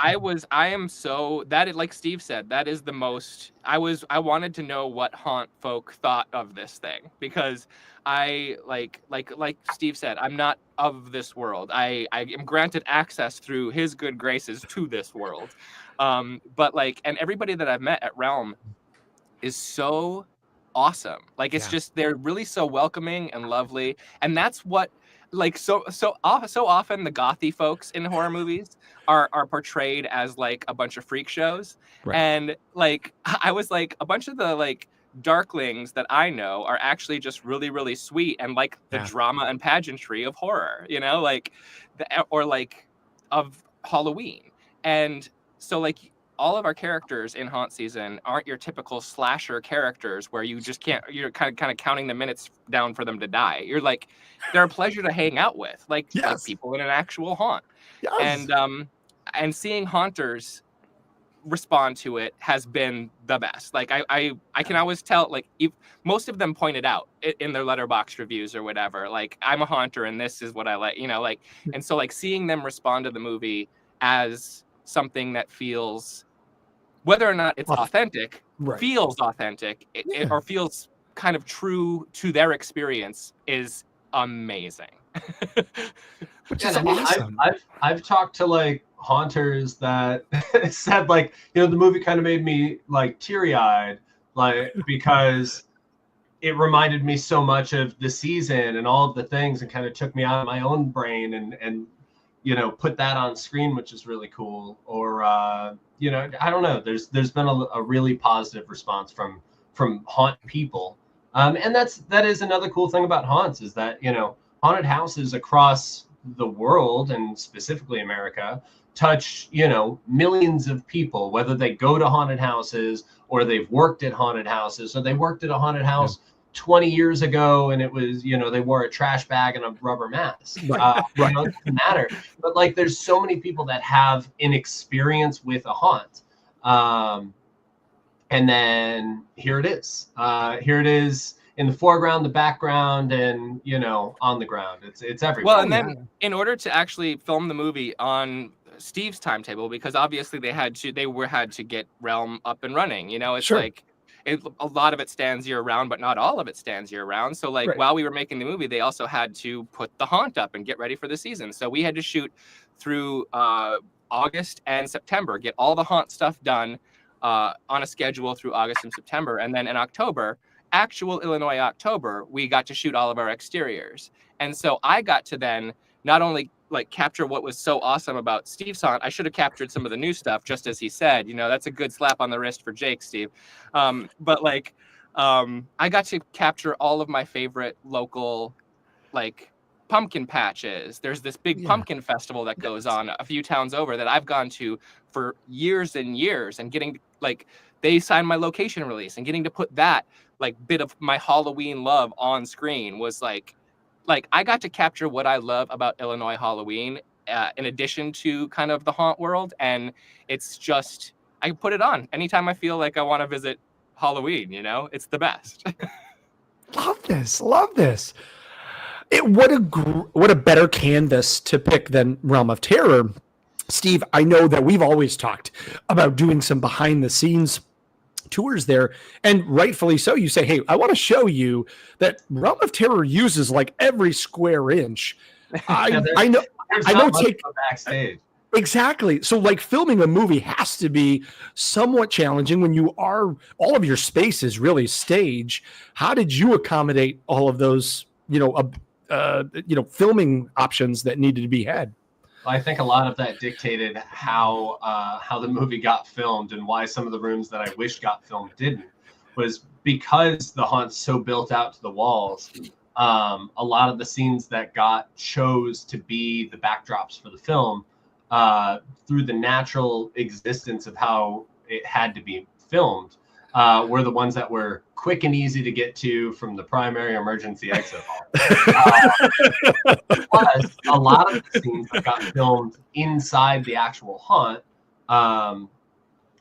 I am so that, like Steve said, that is the most. I wanted to know what haunt folk thought of this thing, because I like Steve said, I'm not of this world. I am granted access through his good graces to this world. But like, and everybody that I've met at Realm is so awesome. Like, it's just, they're really so welcoming and lovely. And that's what, like, so often the gothy folks in horror movies are portrayed as like a bunch of freak shows. Right. And like, I was like, a bunch of the like darklings that I know are actually just really, really sweet and like the drama and pageantry of horror, like or like of Halloween. And so like all of our characters in haunt season aren't your typical slasher characters where you just can't, you're kind of counting the minutes down for them to die. You're like, they're a pleasure to hang out with, like people in an actual haunt. Yes. And seeing haunters respond to it has been the best. Like I can always tell, like, most of them pointed out in their Letterboxd reviews or whatever, like, I'm a haunter and this is what I like, like, and so like seeing them respond to the movie as something that feels, whether or not it's authentic, feels authentic, or feels kind of true to their experience, is amazing. Which is awesome. I've talked to like haunters that said like, the movie kind of made me like teary-eyed, like, because it reminded me so much of the season and all of the things, and kind of took me out of my own brain and put that on screen, which is really cool. Or I don't know. There's been a really positive response from haunt people, and that is another cool thing about haunts, is that haunted houses across the world, and specifically America, touch millions of people, whether they go to haunted houses or they've worked at haunted houses, or they worked at a haunted house 20 years ago and it was they wore a trash bag and a rubber mask. It doesn't matter, but like there's so many people that have an experience with a haunt, and then here it is in the foreground, the background, and on the ground. It's everywhere. Well, and then in order to actually film the movie on Steve's timetable, because obviously they had to get Realm up and running. It's like a lot of it stands year round, but not all of it stands year round. So while we were making the movie, they also had to put the haunt up and get ready for the season. So we had to shoot through August and September, get all the haunt stuff done on a schedule through August and September, and then in October, actual Illinois October, we got to shoot all of our exteriors. And so I got to then not only capture what was so awesome about Steve's haunt. I should have captured some of the new stuff, just as he said. That's a good slap on the wrist for Jake, Steve. But I got to capture all of my favorite local pumpkin patches. There's this big pumpkin festival that goes on a few towns over that I've gone to for years and years, and getting they signed my location release, and getting to put that bit of my Halloween love on screen was I got to capture what I love about Illinois Halloween, in addition to kind of the haunt world. And it's just, I put it on anytime I feel like I want to visit Halloween, it's the best. Love this. What a better canvas to pick than Realm of Terror. Steve, I know that we've always talked about doing some behind the scenes tours there, and rightfully so. You say, hey, I want to show you that Realm of Terror uses every square inch. I know take backstage. Exactly. So filming a movie has to be somewhat challenging when all of your space is really stage. How did you accommodate all of those filming options that needed to be had? I think a lot of that dictated how the movie got filmed, and why some of the rooms that I wish got filmed didn't, was because the haunt's so built out to the walls. A lot of the scenes that chose to be the backdrops for the film, through the natural existence of how it had to be filmed, were the ones that were quick and easy to get to from the primary emergency exit hall. Plus, a lot of the scenes that got filmed inside the actual haunt,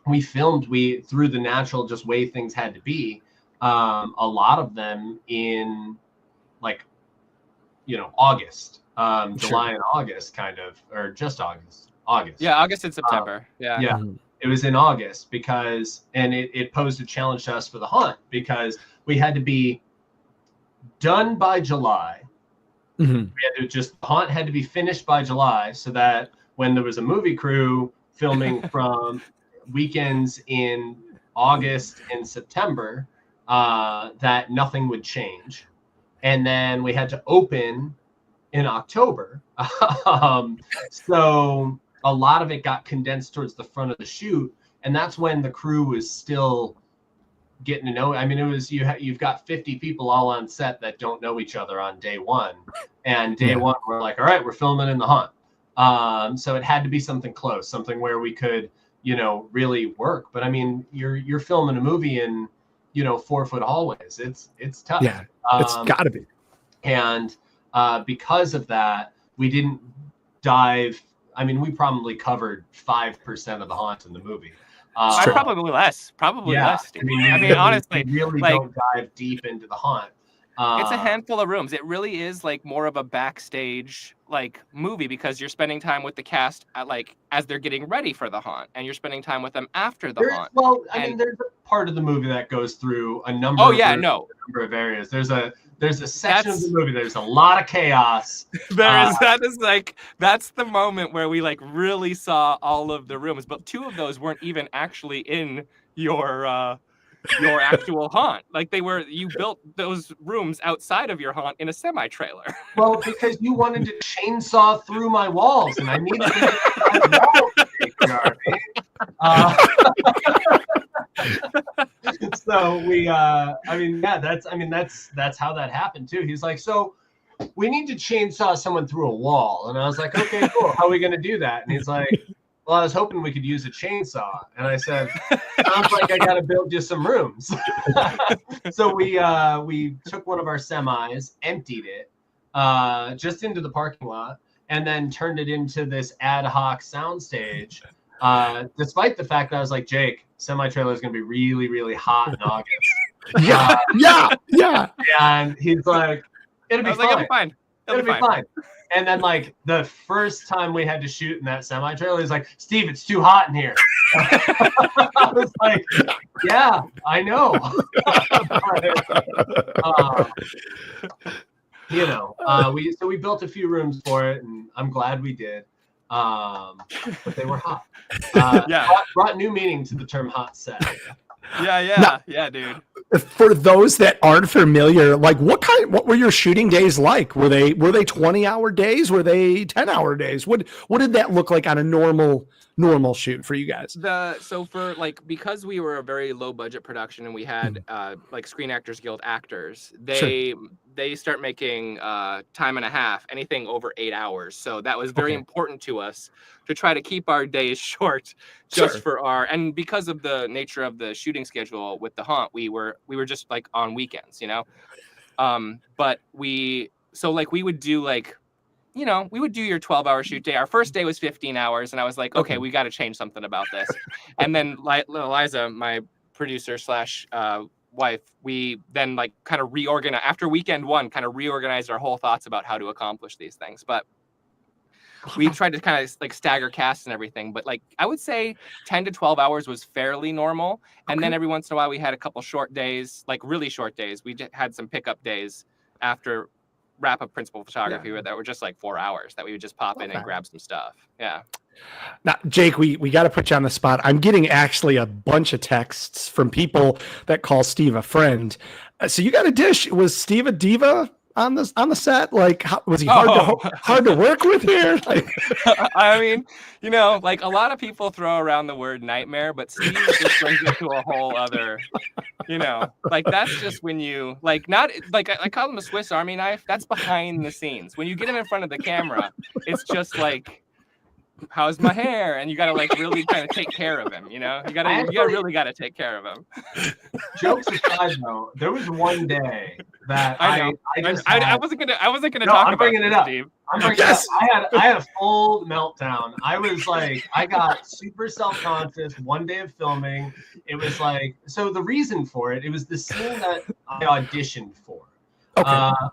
we filmed through the natural just way things had to be. A lot of them in August, July and August, kind of, or just August. Yeah, August and September. Yeah. Mm-hmm. It was in August and it posed a challenge to us for the haunt, because we had to be done by July. Mm-hmm. The haunt had to be finished by July, so that when there was a movie crew filming from weekends in August and September, that nothing would change. And then we had to open in October. So a lot of it got condensed towards the front of the shoot, and that's when the crew was still getting to know. I mean, it was you've got 50 people all on set that don't know each other on day one, and day one we're like, all right, we're filming in the haunt. So it had to be something close, something where we could really work. But I mean, you're filming a movie in 4-foot hallways. It's tough. Yeah, it's got to be. And because of that, we didn't dive. I mean, we probably covered 5% of the haunt in the movie. Probably less. Less. I mean, honestly, we really don't dive deep into the haunt. It's a handful of rooms. It really is more of a backstage movie, because you're spending time with the cast as they're getting ready for the haunt, and you're spending time with them after the haunt. Well, I mean, there's a part of the movie that goes through a number. Oh of yeah, number of areas. There's a section of the movie. There's a lot of chaos. That's the moment where we really saw all of the rooms, but 2 of those weren't even actually in your your actual haunt. Like you built those rooms outside of your haunt in a semi-trailer. Well, because you wanted to chainsaw through my walls, and I needed to get that wall taken, Jarvi. So that's how that happened too. He's like, so we need to chainsaw someone through a wall, and I was like, okay, cool. How are we gonna do that? And he's like, well, I was hoping we could use a chainsaw. And I said, sounds like I got to build you some rooms. So we took one of our semis, emptied it just into the parking lot, and then turned it into this ad hoc soundstage. Despite the fact that I was like, Jake, semi-trailer is going to be really, really hot in August. Yeah. And he's like, it'll be fine. It'll be fine. And then, like, the first time we had to shoot in that semi-trailer, he's like, Steve, it's too hot in here. I was like, yeah, I know. We built a few rooms for it, and I'm glad we did. But they were hot. Brought new meaning to the term hot set. Yeah, dude. For those that aren't familiar, like what were your shooting days like? Were they 20-hour days? Were they 10-hour days? What did that look like on a normal shoot for you guys? Because we were a very low budget production and we had like Screen Actors Guild actors, they start making time and a half, anything over 8 hours. So that was very important to us to try to keep our days short and because of the nature of the shooting schedule with the haunt, we were just like on weekends, but we would do we would do your 12-hour shoot day. Our first day was 15 hours and I was like, okay, we got to change something about this. And then Liza, my producer / wife, we then like kind of reorganized after weekend one, kind of reorganized our whole thoughts about how to accomplish these things. But we tried to kind of like stagger casts and everything, but like I would say 10 to 12 hours was fairly normal. And then every once in a while we had a couple short days, like really short days. We just had some pickup days after wrap up principal photography that were just like 4 hours that we would just pop in and grab some stuff. Yeah. Now, Jake, we got to put you on the spot. I'm getting actually a bunch of texts from people that call Steve a friend. So you got a dish. Was Steve a diva on the set? Like, was he hard to work with here? Like... I mean, like a lot of people throw around the word nightmare, but Steve just brings it to a whole other, like that's just when you like not like I call him a Swiss Army knife. That's behind the scenes. When you get him in front of the camera, it's just like, how's my hair? And you gotta like really kind of take care of him, you really gotta take care of him. Jokes aside, though, there was one day that I wasn't gonna talk about bringing it up. Steve. I'm bringing it up. I had a full meltdown. I was like, I got super self-conscious one day of filming. It was like, so the reason for it was the scene that I auditioned for.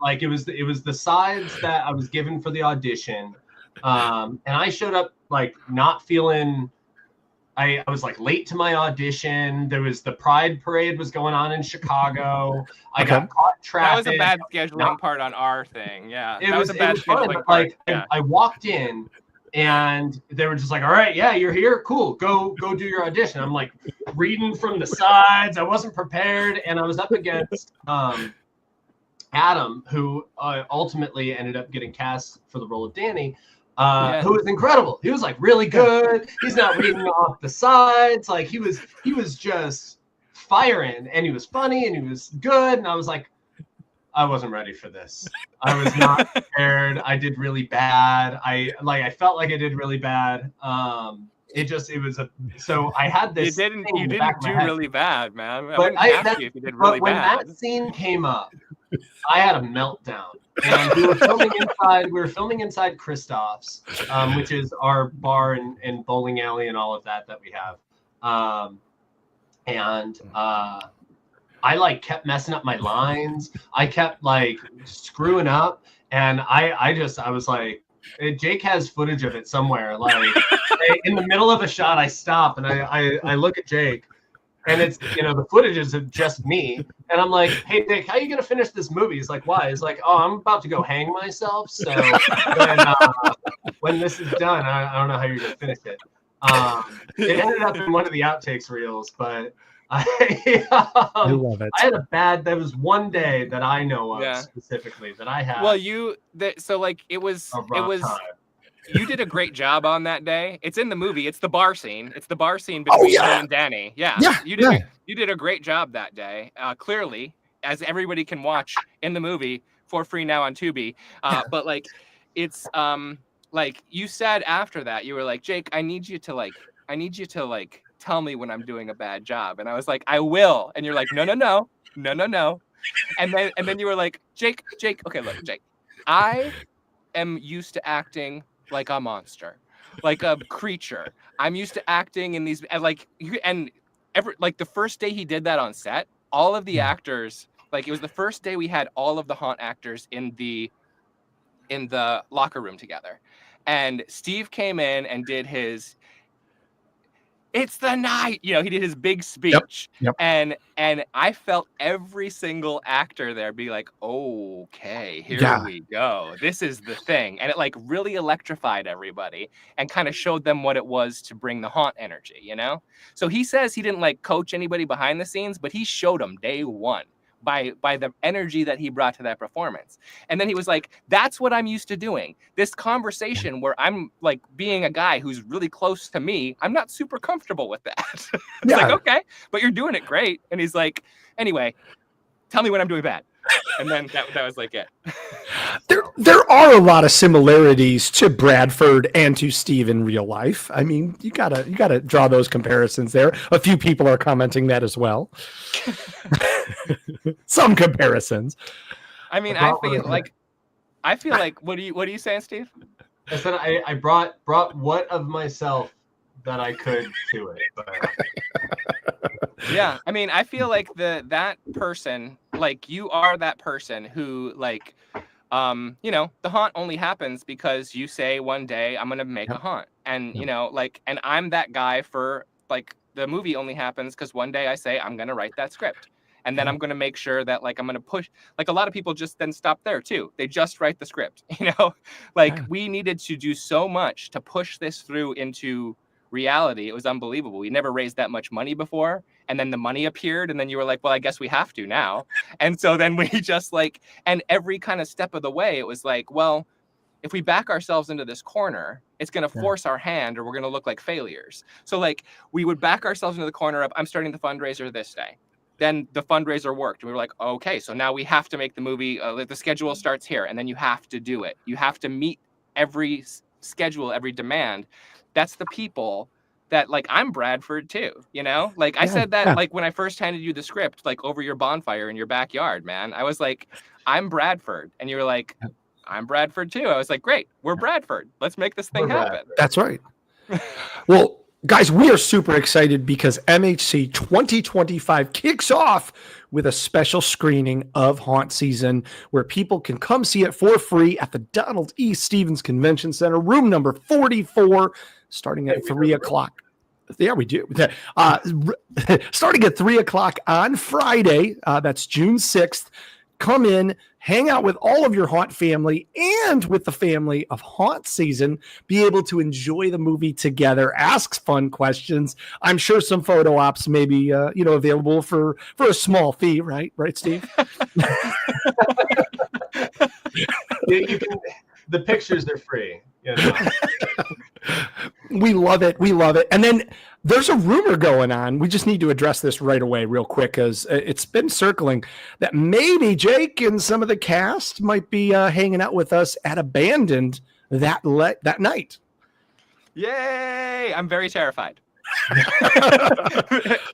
Like it was the sides that I was given for the audition. And I showed up like not feeling. I was like late to my audition. There was the Pride Parade was going on in Chicago. I got caught traffic. That was a bad scheduling part on our thing. Yeah, it was a bad scheduling part. Like I walked in and they were just like, "All right, yeah, you're here. Cool. Go do your audition." I'm like reading from the sides. I wasn't prepared, and I was up against Adam, who ultimately ended up getting cast for the role of Danny. Who was incredible. He was like really good. He's not reading off the sides. Like he was just firing, and he was funny and he was good. And I was like, I wasn't ready for this. I was not prepared. I did really bad. I felt like I did really bad. So I had this. You didn't do really bad, man. But I asked you if you did really when bad. That scene came up, I had a meltdown. And we were filming inside Kristof's, which is our bar and bowling alley and all of that we have. I like kept messing up my lines. I kept like screwing up, and I was like, Jake has footage of it somewhere. Like in the middle of a shot, I stop and I look at Jake. And it's, the footage is of just me. And I'm like, hey, Dick, how are you going to finish this movie? He's like, why? He's like, oh, I'm about to go hang myself. So when this is done, I don't know how you're going to finish it. It ended up in one of the outtakes reels, but I love it. I had a bad. There was one day that I know of Yeah. specifically that I had. Well, so like it was time. You did a great job on that day. It's in the movie. It's the bar scene. It's the bar scene between him and Danny. Yeah. You did a great job that day. Clearly, as everybody can watch in the movie for free now on Tubi. But like, it's like you said after that, you were like, Jake, I need you to tell me when I'm doing a bad job. And I was like, I will. And you're like, no. And then you were like, Jake, okay, look, Jake, I am used to acting like a monster, like a creature. I'm used to acting in these, and the first day he did that on set, all of the actors, like it was the first day we had all of the haunt actors in the locker room together. And Steve came in and did his, it's the night, he did his big speech. Yep. And I felt every single actor there be like, okay, here we go. This is the thing. And it like really electrified everybody and kind of showed them what it was to bring the haunt energy, So he says he didn't like coach anybody behind the scenes, but he showed them day one by the energy that he brought to that performance. And then he was like, that's what I'm used to doing. This conversation where I'm like being a guy who's really close to me, I'm not super comfortable with that. It's like, okay, but you're doing it great. And he's like, anyway, tell me when I'm doing bad. And then that was like it. There are a lot of similarities to Bradford and to Steve in real life. I mean, you gotta draw those comparisons there. A few people are commenting that as well. Some comparisons. I mean, I feel like what are you saying, Steve? I said I brought what of myself that I could to it. But... Yeah, I mean, I feel like that person, like you are that person who like, the haunt only happens because you say one day I'm gonna make a haunt, and and I'm that guy for like the movie only happens because one day I say I'm gonna write that script, and then I'm gonna make sure that like I'm gonna push. Like a lot of people just then stop there too. They just write the script, we needed to do so much to push this through into reality. It was unbelievable. We never raised that much money before, and then the money appeared, and then you were like, well, I guess we have to now. And so then we just like, and every kind of step of the way it was like, well, if we back ourselves into this corner, it's going to force our hand, or we're going to look like failures. So like we would back ourselves into the corner of, I'm starting the fundraiser this day. Then the fundraiser worked. We were like, okay, so now we have to make the movie. The schedule starts here, and then you have to do it. You have to meet every schedule, every demand. That's the people that like, I'm Bradford too, I said that like when I first handed you the script, like over your bonfire in your backyard, man, I was like, I'm Bradford. And you were like, I'm Bradford too. I was like, great, we're Bradford. Let's make this thing happen. That's right. Well, guys, we are super excited because MHC 2025 kicks off with a special screening of Haunt Season where people can come see it for free at the Donald E. Stevens Convention Center, room number 44, starting at 3 o'clock. Yeah, we do. Starting at 3 o'clock on Friday. That's June 6th. Come in, hang out with all of your Haunt family and with the family of Haunt Season. Be able to enjoy the movie together, ask fun questions. I'm sure some photo ops may be, available for a small fee, right? Right, Steve? You can, the pictures are free. We love it. We love it. And then there's a rumor going on. We just need to address this right away real quick because it's been circling that maybe Jake and some of the cast might be hanging out with us at Abandoned that night. Yay! I'm very terrified.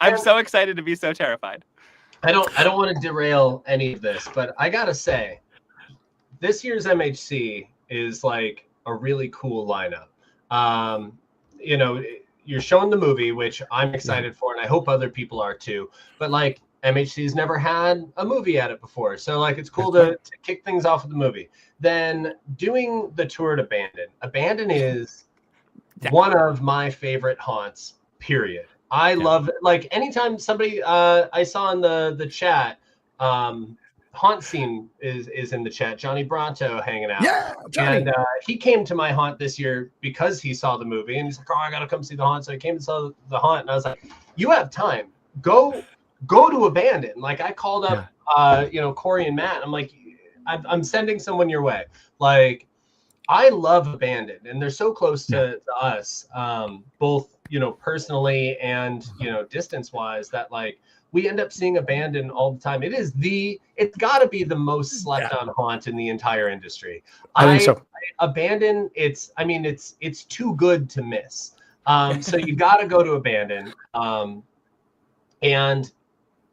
I'm so excited to be so terrified. I don't want to derail any of this, but I gotta say, this year's MHC is like a really cool lineup. You're showing the movie, which I'm excited for, and I hope other people are too. But like MHC's never had a movie at it before, so like it's cool to kick things off with the movie. Then doing the tour at Abandon. Abandon is one of my favorite haunts. Period. I love it. Like anytime somebody I saw in the chat, haunt scene is in the chat. Johnny Bronto hanging out. Yeah, Johnny. And he came to my haunt this year because he saw the movie, and he's like, "Oh, I gotta come see the haunt." So he came and saw the haunt, and I was like, "You have time. go to Abandon. Like I called up, Corey and Matt. I'm like, I'm sending someone your way. Like I love Abandon, and they're so close to us, both, personally and, distance wise, that like we end up seeing Abandon all the time. It's got to be the most slept on haunt in the entire industry. I think so. Abandon, it's too good to miss. So you got to go to Abandon, and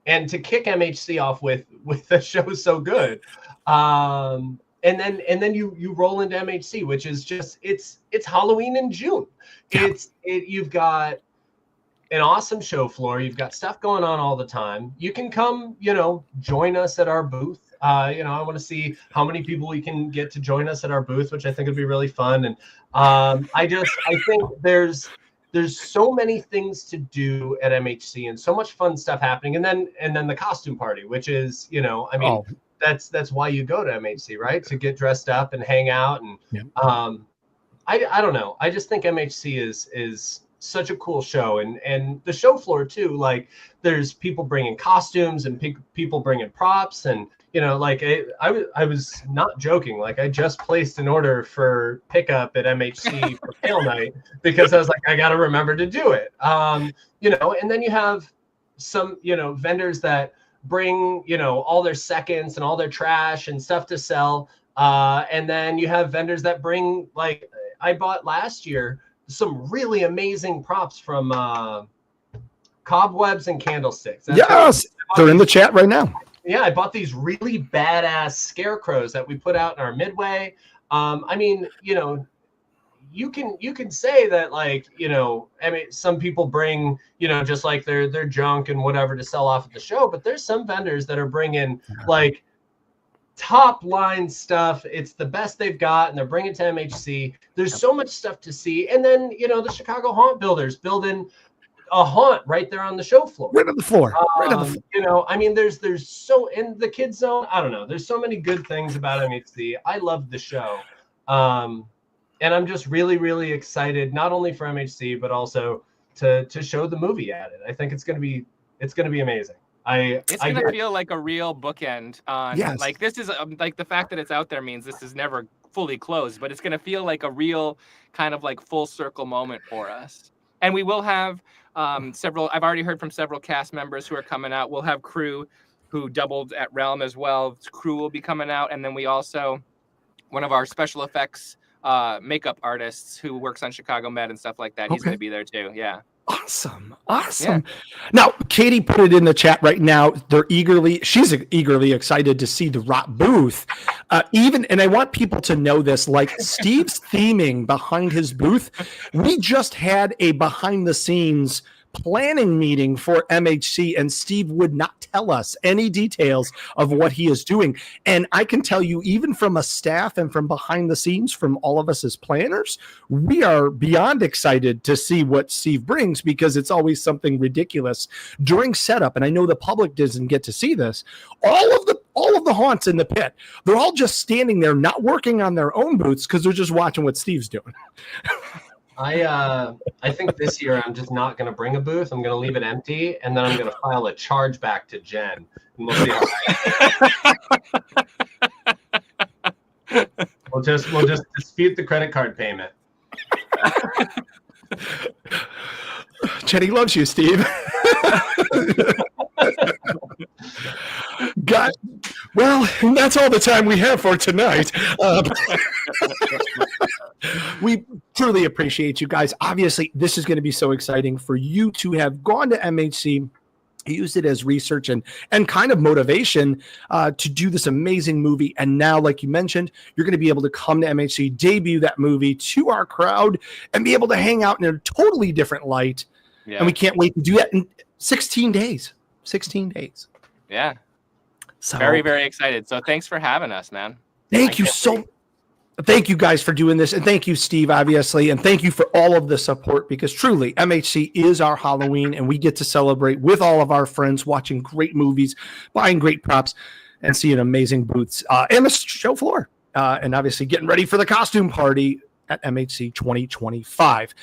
to kick MHC off with the show so good, and then you roll into MHC, which is just it's Halloween in June. You've got an awesome show floor. You've got stuff going on all the time. You can come, join us at our booth. I want to see how many people we can get to join us at our booth, which I think would be really fun. And I think there's so many things to do at MHC and so much fun stuff happening. And then the costume party, which is, that's why you go to MHC, right? To get dressed up and hang out. And I don't know. I just think MHC is such a cool show, and the show floor too. Like there's people bringing costumes and people bringing props, and I was not joking. Like I just placed an order for pickup at MHC for Pale Night because I was like, I got to remember to do it. And then you have some vendors that bring all their seconds and all their trash and stuff to sell, and then you have vendors that bring, like I bought last year, some really amazing props from Cobwebs and Candlesticks. They're in the chat right now. Yeah, I bought these really badass scarecrows that we put out in our midway. You can say that, like, some people bring, just like their junk and whatever to sell off at the show, but there's some vendors that are bringing like top line stuff. It's the best they've got, and they're bringing it to MHC. There's so much stuff to see. And then, the Chicago Haunt Builders building a haunt right there on the show floor. Right on the floor. There's so, in the kids zone, I don't know. There's so many good things about MHC. I love the show. And I'm just really, really excited, not only for MHC, but also to show the movie at it. I think it's going to be amazing. It's gonna feel like a real bookend on like this is like the fact that it's out there means this is never fully closed, but it's gonna feel like a real kind of like full circle moment for us. And we will have several. I've already heard from several cast members who are coming out. We'll have crew who doubled at Realm as well. Crew will be coming out, and then we also one of our special effects makeup artists who works on Chicago Med and stuff like that. He's gonna be there too. Yeah. Awesome. Yeah. Now, Katie put it in the chat right now. She's eagerly excited to see the Rot booth. And I want people to know this, like Steve's theming behind his booth. We just had a behind the scenes planning meeting for MHC, and Steve would not tell us any details of what he is doing. And I can tell you, even from a staff and from behind the scenes, from all of us as planners, we are beyond excited to see what Steve brings, because it's always something ridiculous during setup. And I know the public doesn't get to see this. All of the haunts in the pit, they're all just standing there, not working on their own booths, because they're just watching what Steve's doing. I think this year I'm just not going to bring a booth. I'm going to leave it empty, and then I'm going to file a charge back to Jen. And we'll see we'll just dispute the credit card payment. Jenny loves you, Steve. God, well, that's all the time we have for tonight. We truly appreciate you guys. Obviously, this is going to be so exciting for you to have gone to MHC, used it as research and kind of motivation to do this amazing movie. And now, like you mentioned, you're going to be able to come to MHC, debut that movie to our crowd, and be able to hang out in a totally different light. Yeah. And we can't wait to do that in 16 days. 16 days. Yeah. So very, very excited. So thanks for having us, man. Thank you guys for doing this. And thank you, Steve, obviously. And thank you for all of the support, because truly MHC is our Halloween, and we get to celebrate with all of our friends, watching great movies, buying great props, and seeing amazing booths and the show floor. And obviously getting ready for the costume party at MHC 2025.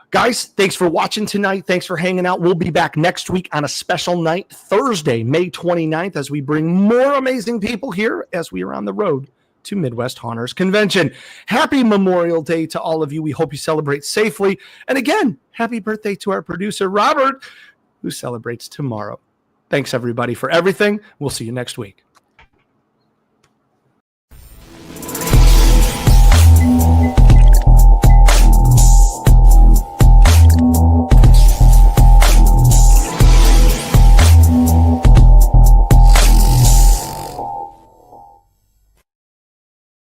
Guys, thanks for watching tonight. Thanks for hanging out. We'll be back next week on a special night, Thursday, May 29th, as we bring more amazing people here as we are on the road to Midwest Haunters Convention. Happy Memorial Day to all of you. We hope you celebrate safely. And again, happy birthday to our producer, Robert, who celebrates tomorrow. Thanks, everybody, for everything. We'll see you next week.